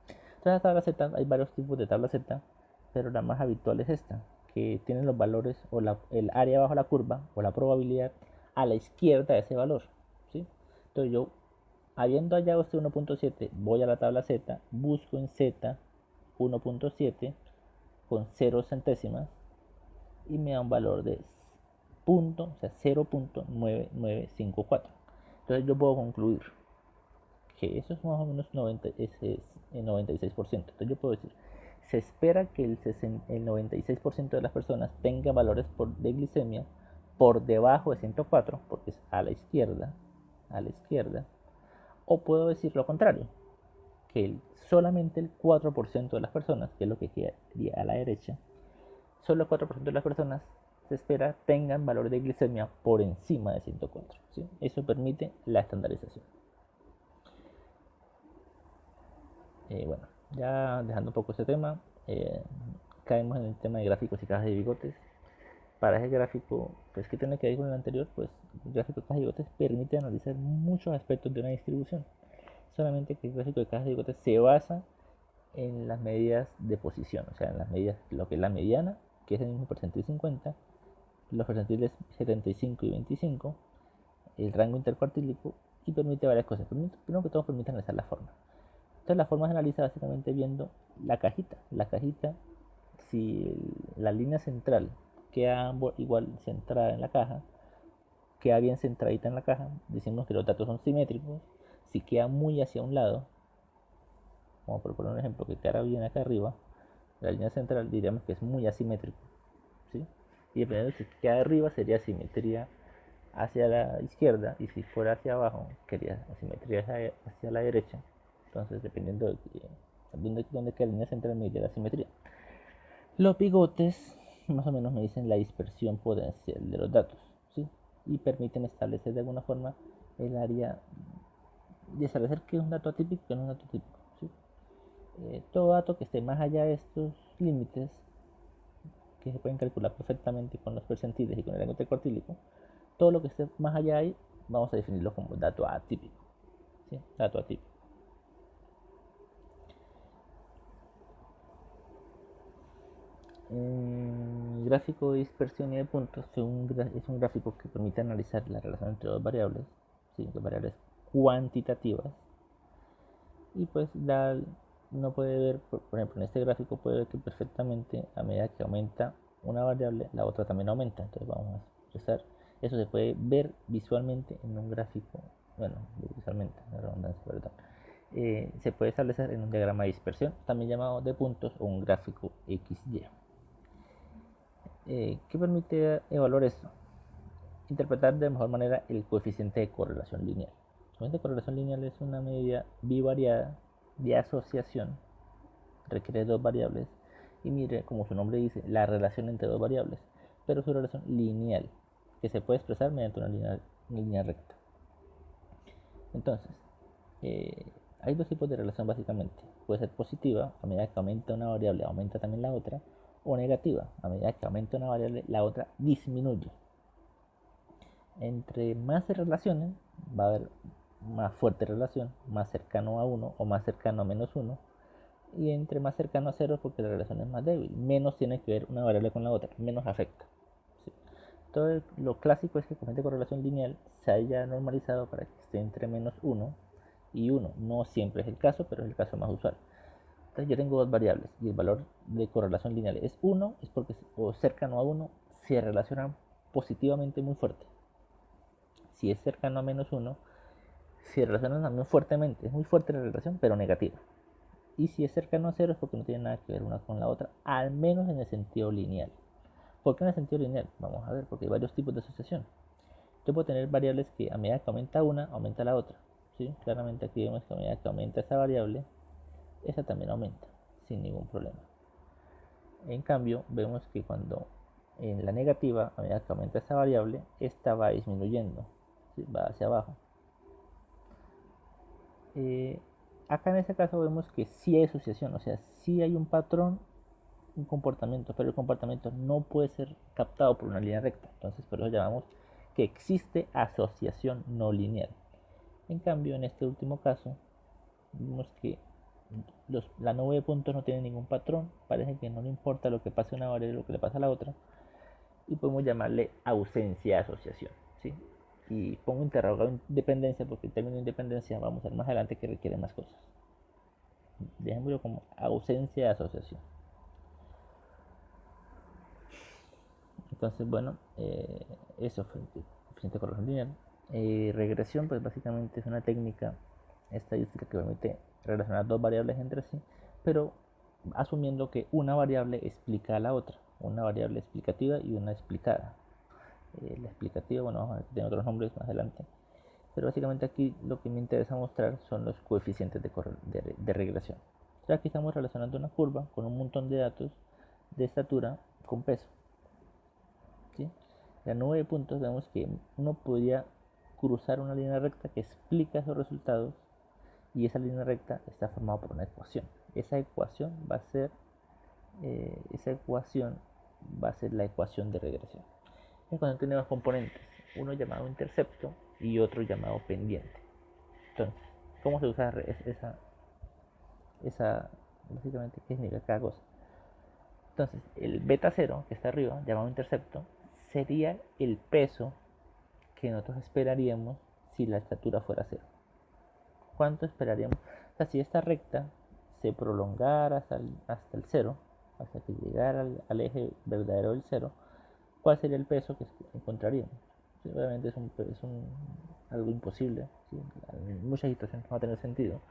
Entonces la tabla Z, hay varios tipos de tabla Z, pero la más habitual es esta, que tiene los valores o el área bajo la curva o la probabilidad a la izquierda de ese valor, ¿sí? Entonces yo, habiendo hallado este 1.7, voy a la tabla Z, busco en Z 1.7 con 0 centésimas y me da un valor de punto, o sea, 0.9954. Entonces yo puedo concluir que eso es más o menos 90, ese es el 96%. Entonces yo puedo decir, se espera que el 96% de las personas tengan valores de glicemia por debajo de 104, porque es a la izquierda, o puedo decir lo contrario, que solamente el 4% de las personas, que es lo que quedaría a la derecha, solo el 4% de las personas se espera tengan valores de glicemia por encima de 104. ¿Sí? Eso permite la estandarización. Bueno, ya dejando un poco este tema, caemos en el tema de gráficos y cajas de bigotes. Para ese gráfico, pues que tiene que ver con el anterior, pues el gráfico de cajas de bigotes permite analizar muchos aspectos de una distribución. Solamente que el gráfico de cajas de bigotes se basa en las medidas de posición, o sea, en las medidas, lo que es la mediana, que es el mismo percentil 50, los percentiles 75 y 25, el rango intercuartílico, y permite varias cosas. Primero que todo permite analizar la forma. Entonces la forma se analiza básicamente viendo la cajita. La cajita, si la línea central queda igual centrada en la caja, queda bien centradita en la caja, decimos que los datos son simétricos. Si queda muy hacia un lado, como por poner un ejemplo, que queda bien acá arriba, la línea central diríamos que es muy asimétrico, ¿sí? Y dependiendo de si queda arriba sería simetría hacia la izquierda, y si fuera hacia abajo sería asimetría hacia la derecha. Entonces dependiendo de dónde queda la línea central me diría la simetría. Los bigotes más o menos me dicen la dispersión potencial de los datos, ¿sí? Y permiten establecer de alguna forma el área de establecer qué es un dato atípico y qué no es un dato típico, ¿sí? Todo dato que esté más allá de estos límites, que se pueden calcular perfectamente con los percentiles y con el rango intercuartílico, todo lo que esté más allá de ahí vamos a definirlo como dato atípico, ¿sí? Dato atípico. El gráfico de dispersión y de puntos es un gráfico que permite analizar la relación entre dos variables, ¿sí? Dos variables cuantitativas, y pues uno puede ver, por ejemplo, en este gráfico puede ver que perfectamente a medida que aumenta una variable, la otra también aumenta. Entonces vamos a expresar, eso se puede ver visualmente en un gráfico, bueno, visualmente, la redundancia, perdón. Se puede establecer en un diagrama de dispersión, también llamado de puntos, o un gráfico XY. ¿Qué permite evaluar esto? Interpretar de mejor manera el coeficiente de correlación lineal. El coeficiente de correlación lineal es una medida bivariada de asociación, requiere dos variables, y mire, como su nombre dice, la relación entre dos variables, pero su relación lineal, que se puede expresar mediante una línea recta. Entonces, hay dos tipos de relación básicamente. Puede ser positiva, a medida que aumenta una variable, aumenta también la otra, o negativa, a medida que aumenta una variable, la otra disminuye. Entre más se relacionen, va a haber más fuerte relación, más cercano a 1 o más cercano a -1, y entre más cercano a 0 porque la relación es más débil, menos tiene que ver una variable con la otra, menos afecta. ¿Sí? Todo lo clásico es que el coeficiente de correlación lineal se haya normalizado para que esté entre -1 y 1. No siempre es el caso, pero es el caso más usual. Entonces yo tengo dos variables y el valor de correlación lineal es 1, es porque o cercano a 1 se relacionan positivamente muy fuerte. Si es cercano a -1, se relacionan también fuertemente, es muy fuerte la relación, pero negativa. Y si es cercano a 0 es porque no tiene nada que ver una con la otra, al menos en el sentido lineal. ¿Por qué en el sentido lineal? Vamos a ver, porque hay varios tipos de asociación. Yo puedo tener variables que a medida que aumenta una, aumenta la otra. ¿Sí? Claramente aquí vemos que a medida que aumenta esa variable, esa también aumenta, sin ningún problema. En cambio, vemos que cuando en la negativa, a medida que aumenta esa variable, esta va disminuyendo, ¿sí? Va hacia abajo. Acá en este caso vemos que sí hay asociación, o sea, sí hay un patrón, un comportamiento, pero el comportamiento no puede ser captado por una línea recta. Entonces, por eso llamamos que existe asociación no lineal. En cambio, en este último caso, vemos que la nube de puntos no tiene ningún patrón, parece que no le importa lo que pase a una variable, lo que le pasa a la otra, y podemos llamarle ausencia de asociación. ¿Sí? Y pongo interrogado independencia porque el término independencia vamos a ver más adelante que requiere más cosas. Dejémoslo como ausencia de asociación. Entonces, bueno, eso fue coeficiente de correlación lineal. Regresión, pues básicamente es una técnica estadística que permite relacionar dos variables entre sí, pero asumiendo que una variable explica a la otra, una variable explicativa y una explicada. La explicativa, bueno, vamos a ver que tiene otros nombres más adelante, pero básicamente aquí lo que me interesa mostrar son los coeficientes de regresión. Ya que estamos relacionando una curva con un montón de datos de estatura con peso. ¿Sí? La nube de puntos vemos que uno podría cruzar una línea recta que explica esos resultados y esa línea recta está formada por una ecuación. Esa ecuación va a ser la ecuación de regresión. Y cuando tiene dos componentes, uno llamado intercepto y otro llamado pendiente. Entonces, ¿cómo se usa esa básicamente qué significa cada cosa? Entonces, el beta 0 que está arriba, llamado intercepto, sería el peso que nosotros esperaríamos si la estatura fuera 0. ¿Cuánto esperaríamos? O sea, si esta recta se prolongara hasta el 0, hasta que llegara al eje verdadero del 0, ¿cuál sería el peso que encontraríamos? Sí, obviamente algo imposible, ¿sí? En muchas situaciones no va a tener sentido.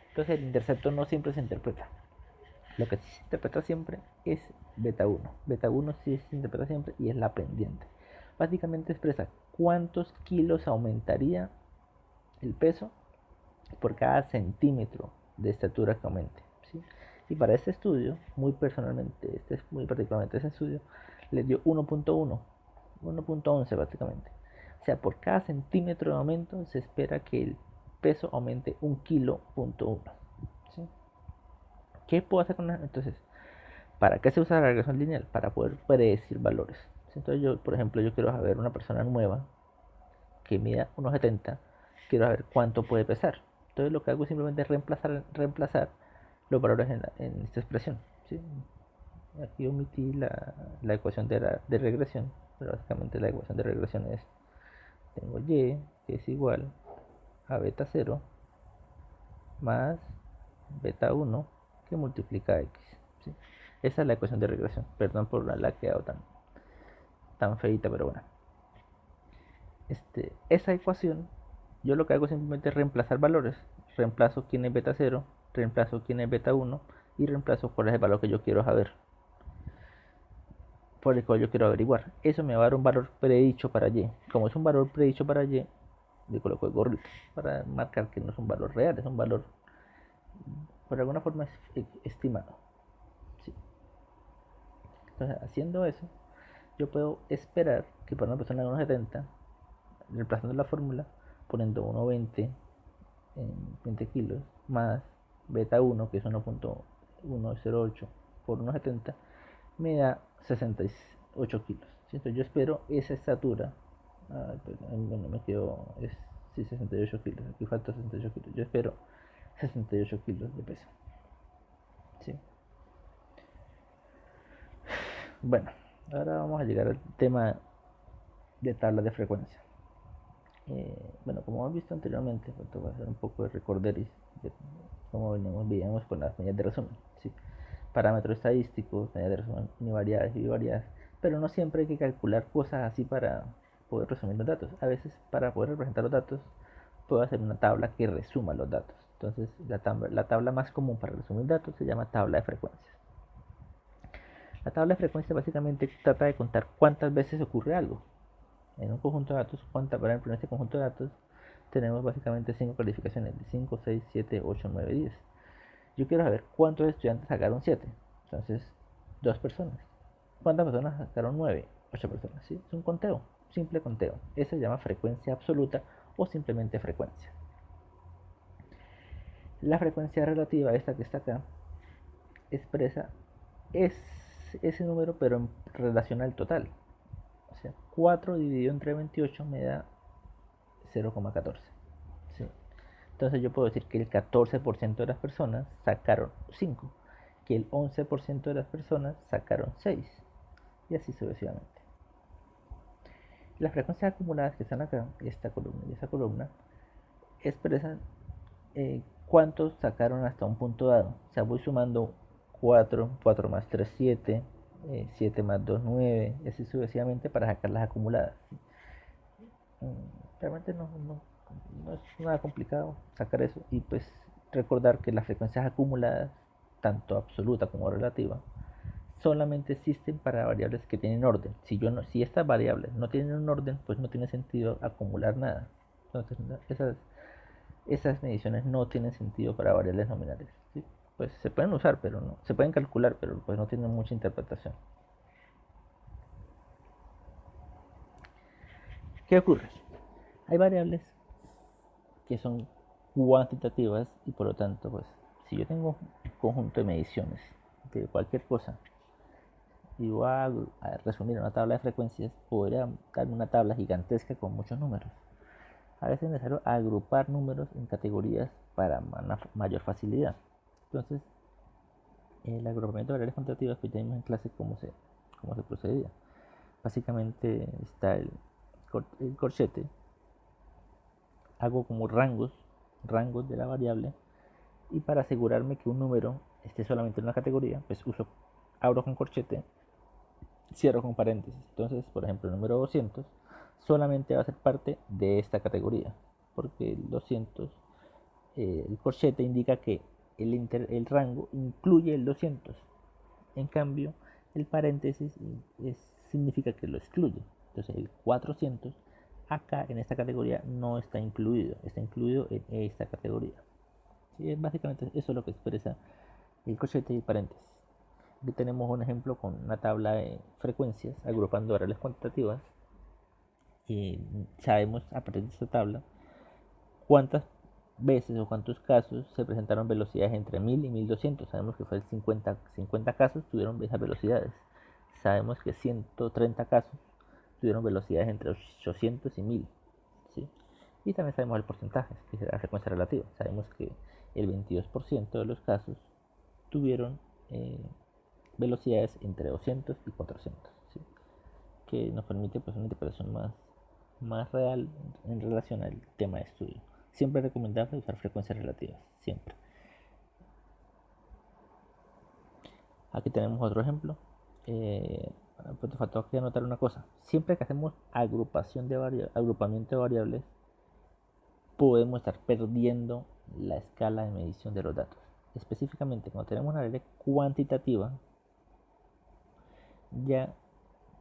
Entonces el intercepto no siempre se interpreta. Lo que sí se interpreta siempre es beta 1. Beta 1 sí se interpreta siempre y es la pendiente. Básicamente expresa cuántos kilos aumentaría el peso por cada centímetro de estatura que aumente. ¿Sí? Y para este estudio, muy particularmente este estudio, le dio 1.1, 1.11 básicamente. O sea, por cada centímetro de aumento se espera que el peso aumente 1 kilo.1. ¿Sí? ¿Qué puedo hacer con eso? Entonces, ¿para qué se usa la regresión lineal? Para poder predecir valores. Entonces yo, por ejemplo, yo quiero saber una persona nueva que mida 1,70, quiero saber cuánto puede pesar. Entonces lo que hago es simplemente reemplazar los valores en esta expresión. ¿Sí? Aquí omití la ecuación de regresión, pero básicamente la ecuación de regresión es, tengo y que es igual a beta 0 más beta 1 que multiplica x. ¿Sí? Esa es la ecuación de regresión. Perdón por la que he quedado tan feita, pero bueno. Esa ecuación, yo lo que hago es simplemente reemplazar valores. Reemplazo quién es beta 0, reemplazo quién es beta 1 y reemplazo cuál es el valor que yo quiero saber, por el cual yo quiero averiguar. Eso me va a dar un valor predicho para y. Como es un valor predicho para y, le coloco el gorrito para marcar que no es un valor real, es un valor por alguna forma estimado. ¿Sí? Entonces, haciendo eso, yo puedo esperar que para una persona de 1,70, reemplazando la fórmula, poniendo 1,20 en 20 kilos, más beta 1, que es 1.108 por 1,70, me da 68 kilos. Entonces yo espero esa estatura Pues, bueno, me quedo, sí, 68 kilos, aquí falta 68 kilos, yo espero 68 kilos de peso, sí. Bueno, ahora vamos a llegar al tema de tablas de frecuencia. Bueno, como hemos visto anteriormente, pues, voy a hacer un poco de recorderis de cómo veníamos con las medidas de resumen, ¿sí? Parámetros estadísticos, medidas de resumen univariadas y bivariadas, pero no siempre hay que calcular cosas así para poder resumir los datos. A veces, para poder representar los datos, puedo hacer una tabla que resuma los datos. Entonces, la tabla más común para resumir datos se llama tabla de frecuencias. La tabla de frecuencias básicamente trata de contar cuántas veces ocurre algo en un conjunto de datos. Por ejemplo, en este conjunto de datos tenemos básicamente 5 calificaciones de 5, 6, 7, 8, 9, 10. Yo quiero saber cuántos estudiantes sacaron 7. Entonces, 2 personas. ¿Cuántas personas sacaron 9? 8 personas. ¿Sí? Es un conteo, simple conteo. Eso se llama frecuencia absoluta o simplemente frecuencia. La frecuencia relativa, esta que está acá, expresa es ese número pero en relación al total. O sea, 4 dividido entre 28 me da 0,14. ¿Sí? Entonces yo puedo decir que el 14% de las personas sacaron 5, que el 11% de las personas sacaron 6 y así sucesivamente. Las frecuencias acumuladas que están acá, esta columna y esa columna, expresan cuántos sacaron hasta un punto dado. O sea, voy sumando 4, 4 más 3, 7, 7 más 2, 9, y así sucesivamente para sacar las acumuladas. Realmente no es nada complicado sacar eso y pues recordar que las frecuencias acumuladas, tanto absoluta como relativa, solamente existen para variables que tienen orden. Si estas variables no tienen un orden, pues no tiene sentido acumular nada. Entonces, esas mediciones no tienen sentido para variables nominales. ¿Sí? Pues se pueden usar, pero no, se pueden calcular, pero pues no tienen mucha interpretación. ¿Qué ocurre? Hay variables que son cuantitativas y por lo tanto, pues, si yo tengo un conjunto de mediciones de cualquier cosa y voy a resumir una tabla de frecuencias, podría darme una tabla gigantesca con muchos números. A veces es necesario agrupar números en categorías para una mayor facilidad. Entonces, el agrupamiento de variables cuantitativas, pues ya vimos en clase cómo se procedía. Básicamente está el corchete, hago como rangos de la variable, y para asegurarme que un número esté solamente en una categoría, pues abro con corchete, cierro con paréntesis. Entonces, por ejemplo, el número 200 solamente va a ser parte de esta categoría, porque el 200, el corchete indica que el rango incluye el 200. En cambio, el paréntesis significa que lo excluye. Entonces, el 400 acá en esta categoría no está incluido, está incluido en esta categoría. ¿Sí? Básicamente eso es lo que expresa el corchete y paréntesis. Aquí tenemos un ejemplo con una tabla de frecuencias agrupando variables cuantitativas y sabemos a partir de esta tabla cuántas veces o cuántos casos se presentaron velocidades entre 1000 y 1200. Sabemos que fue el 50 casos tuvieron esas velocidades. Sabemos que 130 casos tuvieron velocidades entre 800 y 1000. ¿Sí? Y también sabemos el porcentaje, que es la frecuencia relativa. Sabemos que el 22% de los casos tuvieron velocidades entre 200 y 400, ¿sí? Que nos permite pues, una interpretación más real en relación al tema de estudio. Siempre es recomendable usar frecuencias relativas, siempre. Aquí tenemos otro ejemplo. Pues te faltó aquí anotar una cosa. Siempre que hacemos agrupamiento de variables, podemos estar perdiendo la escala de medición de los datos. Específicamente, cuando tenemos una variable cuantitativa, ya,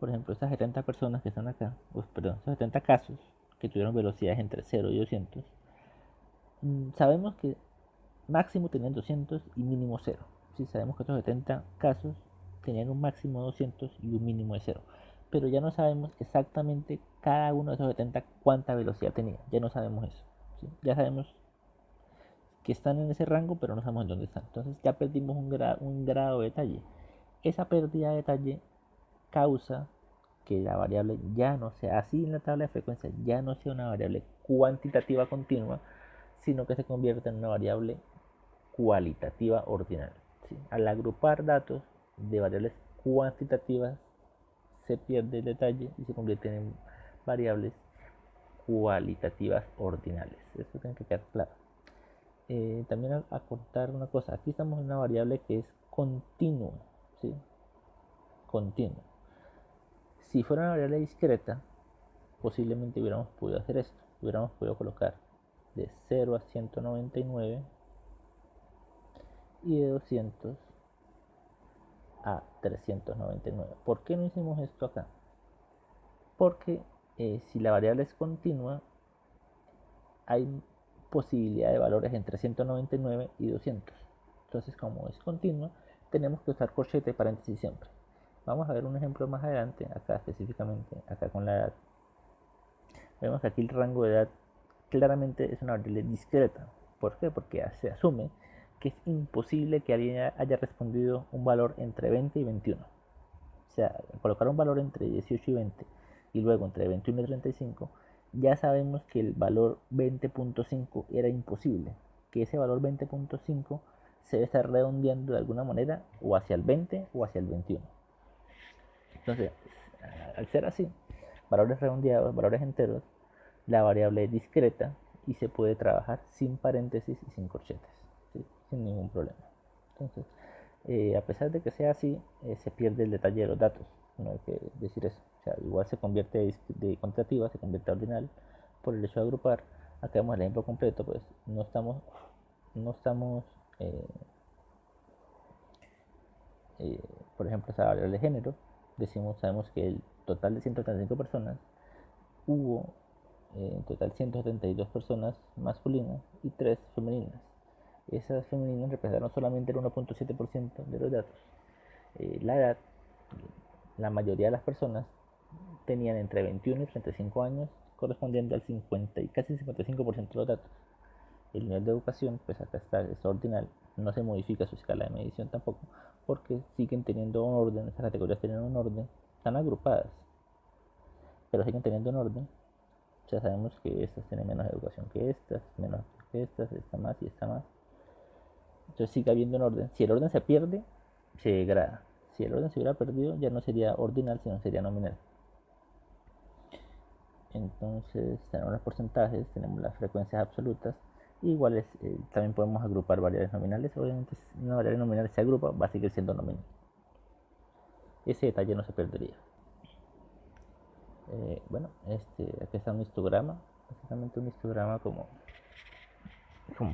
por ejemplo, estas 70 personas que están acá, perdón, estos 70 casos que tuvieron velocidades entre 0 y 200, sabemos que máximo tenían 200 y mínimo 0. Sí, sabemos que estos 70 casos tenían un máximo de 200 y un mínimo de 0. Pero ya no sabemos exactamente cada uno de esos 70 cuánta velocidad tenía. Ya no sabemos eso. ¿Sí? Ya sabemos que están en ese rango, pero no sabemos en dónde están. Entonces ya perdimos un grado de detalle. Esa pérdida de detalle causa que la variable ya no sea, así en la tabla de frecuencia, ya no sea una variable cuantitativa continua, sino que se convierta en una variable cualitativa ordinal. ¿Sí? Al agrupar datos de variables cuantitativas se pierde el detalle y se convierten en variables cualitativas ordinales. Eso tiene que quedar claro. También a contar una cosa, aquí estamos en una variable que es continua, ¿sí? Continua. Si fuera una variable discreta, posiblemente hubiéramos podido hacer esto. Hubiéramos podido colocar de 0 a 199 y de 200 a 399. ¿Por qué no hicimos esto acá? Porque si la variable es continua, hay posibilidad de valores entre 199 y 200. Entonces, como es continua, tenemos que usar corchete y paréntesis siempre. Vamos a ver un ejemplo más adelante, acá específicamente, acá con la edad. Vemos que aquí el rango de edad claramente es una variable discreta. ¿Por qué? Porque se asume que es imposible que alguien haya respondido un valor entre 20 y 21. O sea, colocar un valor entre 18 y 20 y luego entre 21 y 35, ya sabemos que el valor 20.5 era imposible, que ese valor 20.5 se debe estar redondeando de alguna manera o hacia el 20 o hacia el 21. Entonces, al ser así, valores redondeados, valores enteros, la variable es discreta y se puede trabajar sin paréntesis y sin corchetes, ¿sí? Sin ningún problema. Entonces, a pesar de que sea así, se pierde el detalle de los datos. No hay que decir eso. O sea, igual se convierte de cuantitativa, se convierte a ordinal por el hecho de agrupar. Acá vemos el ejemplo completo, pues no estamos eh, eh, por ejemplo, esa variable de género. Sabemos que el total de 135 personas hubo en total 172 personas masculinas y 3 femeninas. Esas femeninas representaron solamente el 1.7% de los datos. La edad, la mayoría de las personas tenían entre 21 y 35 años, correspondiendo al 50 y casi 55% de los datos. El nivel de educación, pues acá está, es ordinal, no se modifica su escala de medición tampoco, porque siguen teniendo un orden, esas categorías tienen un orden, están agrupadas, pero siguen teniendo un orden. Ya sabemos que estas tienen menos educación que estas, menos que estas, esta más y esta más. Entonces sigue habiendo un orden. Si el orden se pierde, se degrada. Si el orden se hubiera perdido, ya no sería ordinal, sino sería nominal. Entonces tenemos los porcentajes, tenemos las frecuencias absolutas. Iguales, también podemos agrupar variables nominales. Obviamente, si una variable nominal se agrupa, va a seguir siendo nominal. Ese detalle no se perdería. Bueno, aquí está un histograma. Básicamente un histograma como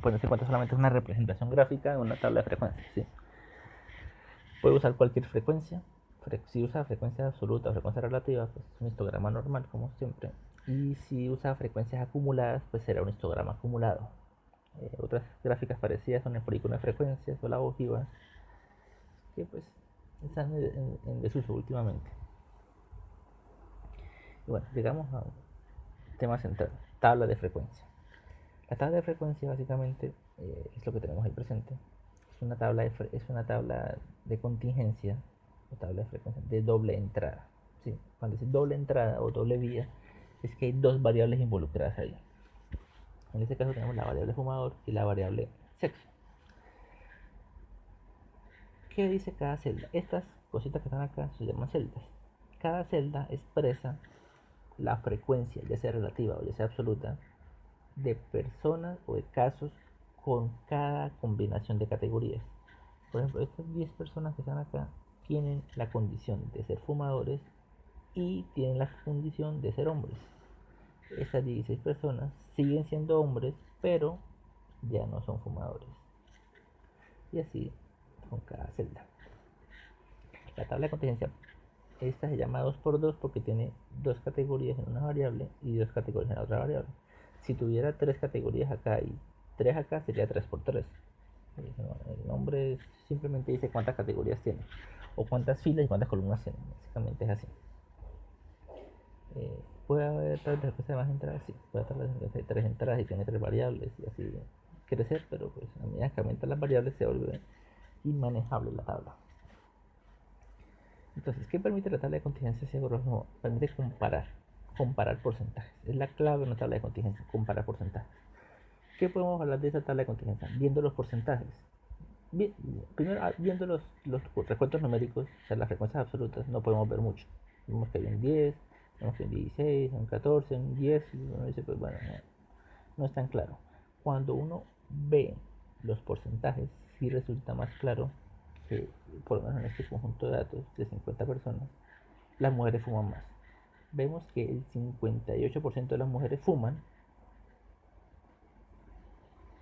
pueden darse cuenta, solamente es una representación gráfica de una tabla de frecuencias. ¿Sí? Puede usar cualquier frecuencia. Si usa frecuencia absoluta o frecuencia relativa, pues es un histograma normal, como siempre. Y si usa frecuencias acumuladas, pues será un histograma acumulado. Otras gráficas parecidas son el polígono de frecuencias o la ojiva, que pues están en desuso últimamente. Y bueno, llegamos a un tema central, tabla de frecuencia. La tabla de frecuencia básicamente es lo que tenemos ahí presente. Es una tabla de contingencia, o tabla de frecuencia de doble entrada. ¿Sí? Cuando dice doble entrada o doble vía, es que hay dos variables involucradas ahí. En este caso tenemos la variable fumador y la variable sexo. ¿Qué dice cada celda? Estas cositas que están acá se llaman celdas. Cada celda expresa la frecuencia, ya sea relativa o ya sea absoluta, de personas o de casos con cada combinación de categorías. Por ejemplo, estas 10 personas que están acá tienen la condición de ser fumadores y tienen la condición de ser hombres. Esas 16 personas siguen siendo hombres, pero ya no son fumadores. Y así con cada celda. La tabla de contingencia, esta se llama 2x2 porque tiene dos categorías en una variable y dos categorías en la otra variable. Si tuviera tres categorías acá y tres acá, sería 3x3. El nombre simplemente dice cuántas categorías tiene, o cuántas filas y cuántas columnas tiene. Básicamente es así. Puede haber tal vez de más entradas, sí. Puede haber tres entradas y tiene tres variables y así crecer, pero pues a medida que aumentan las variables se vuelve inmanejable la tabla. Entonces, ¿qué permite la tabla de contingencia si hago no? Permite comparar porcentajes. Es la clave de una tabla de contingencia, comparar porcentajes. ¿Qué podemos hablar de esa tabla de contingencia? Viendo los porcentajes. Primero, viendo los recuentos numéricos, o sea, las frecuencias absolutas, no podemos ver mucho. Vemos que hay un 10, vemos que hay un 16, un 14, un 10, y uno dice, pues bueno, no es tan claro. Cuando uno ve los porcentajes, sí resulta más claro que, por lo menos en este conjunto de datos de 50 personas, las mujeres fuman más. Vemos que el 58% de las mujeres fuman,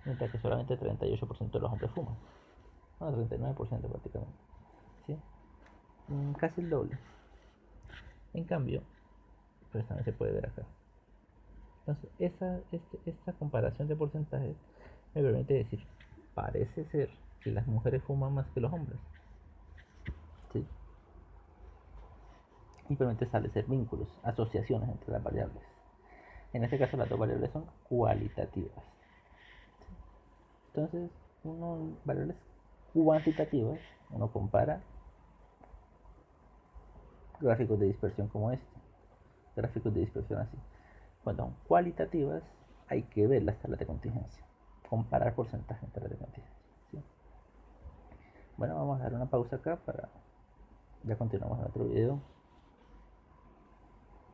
mientras que solamente el 38% de los hombres fuman. No, 39% prácticamente. ¿Sí? Casi el doble. En cambio, pues también se puede ver acá. Entonces, esta comparación de porcentajes me permite decir, parece ser que las mujeres fuman más que los hombres. ¿Sí? Y permite establecer vínculos, asociaciones entre las variables. En este caso las dos variables son cualitativas. Entonces, variables cuantitativas, uno compara gráficos de dispersión como este, gráficos de dispersión así. Cuando son cualitativas, hay que ver las tablas de contingencia, comparar porcentajes en tablas de contingencia. ¿Sí? Bueno, vamos a dar una pausa acá para ya continuamos en otro video.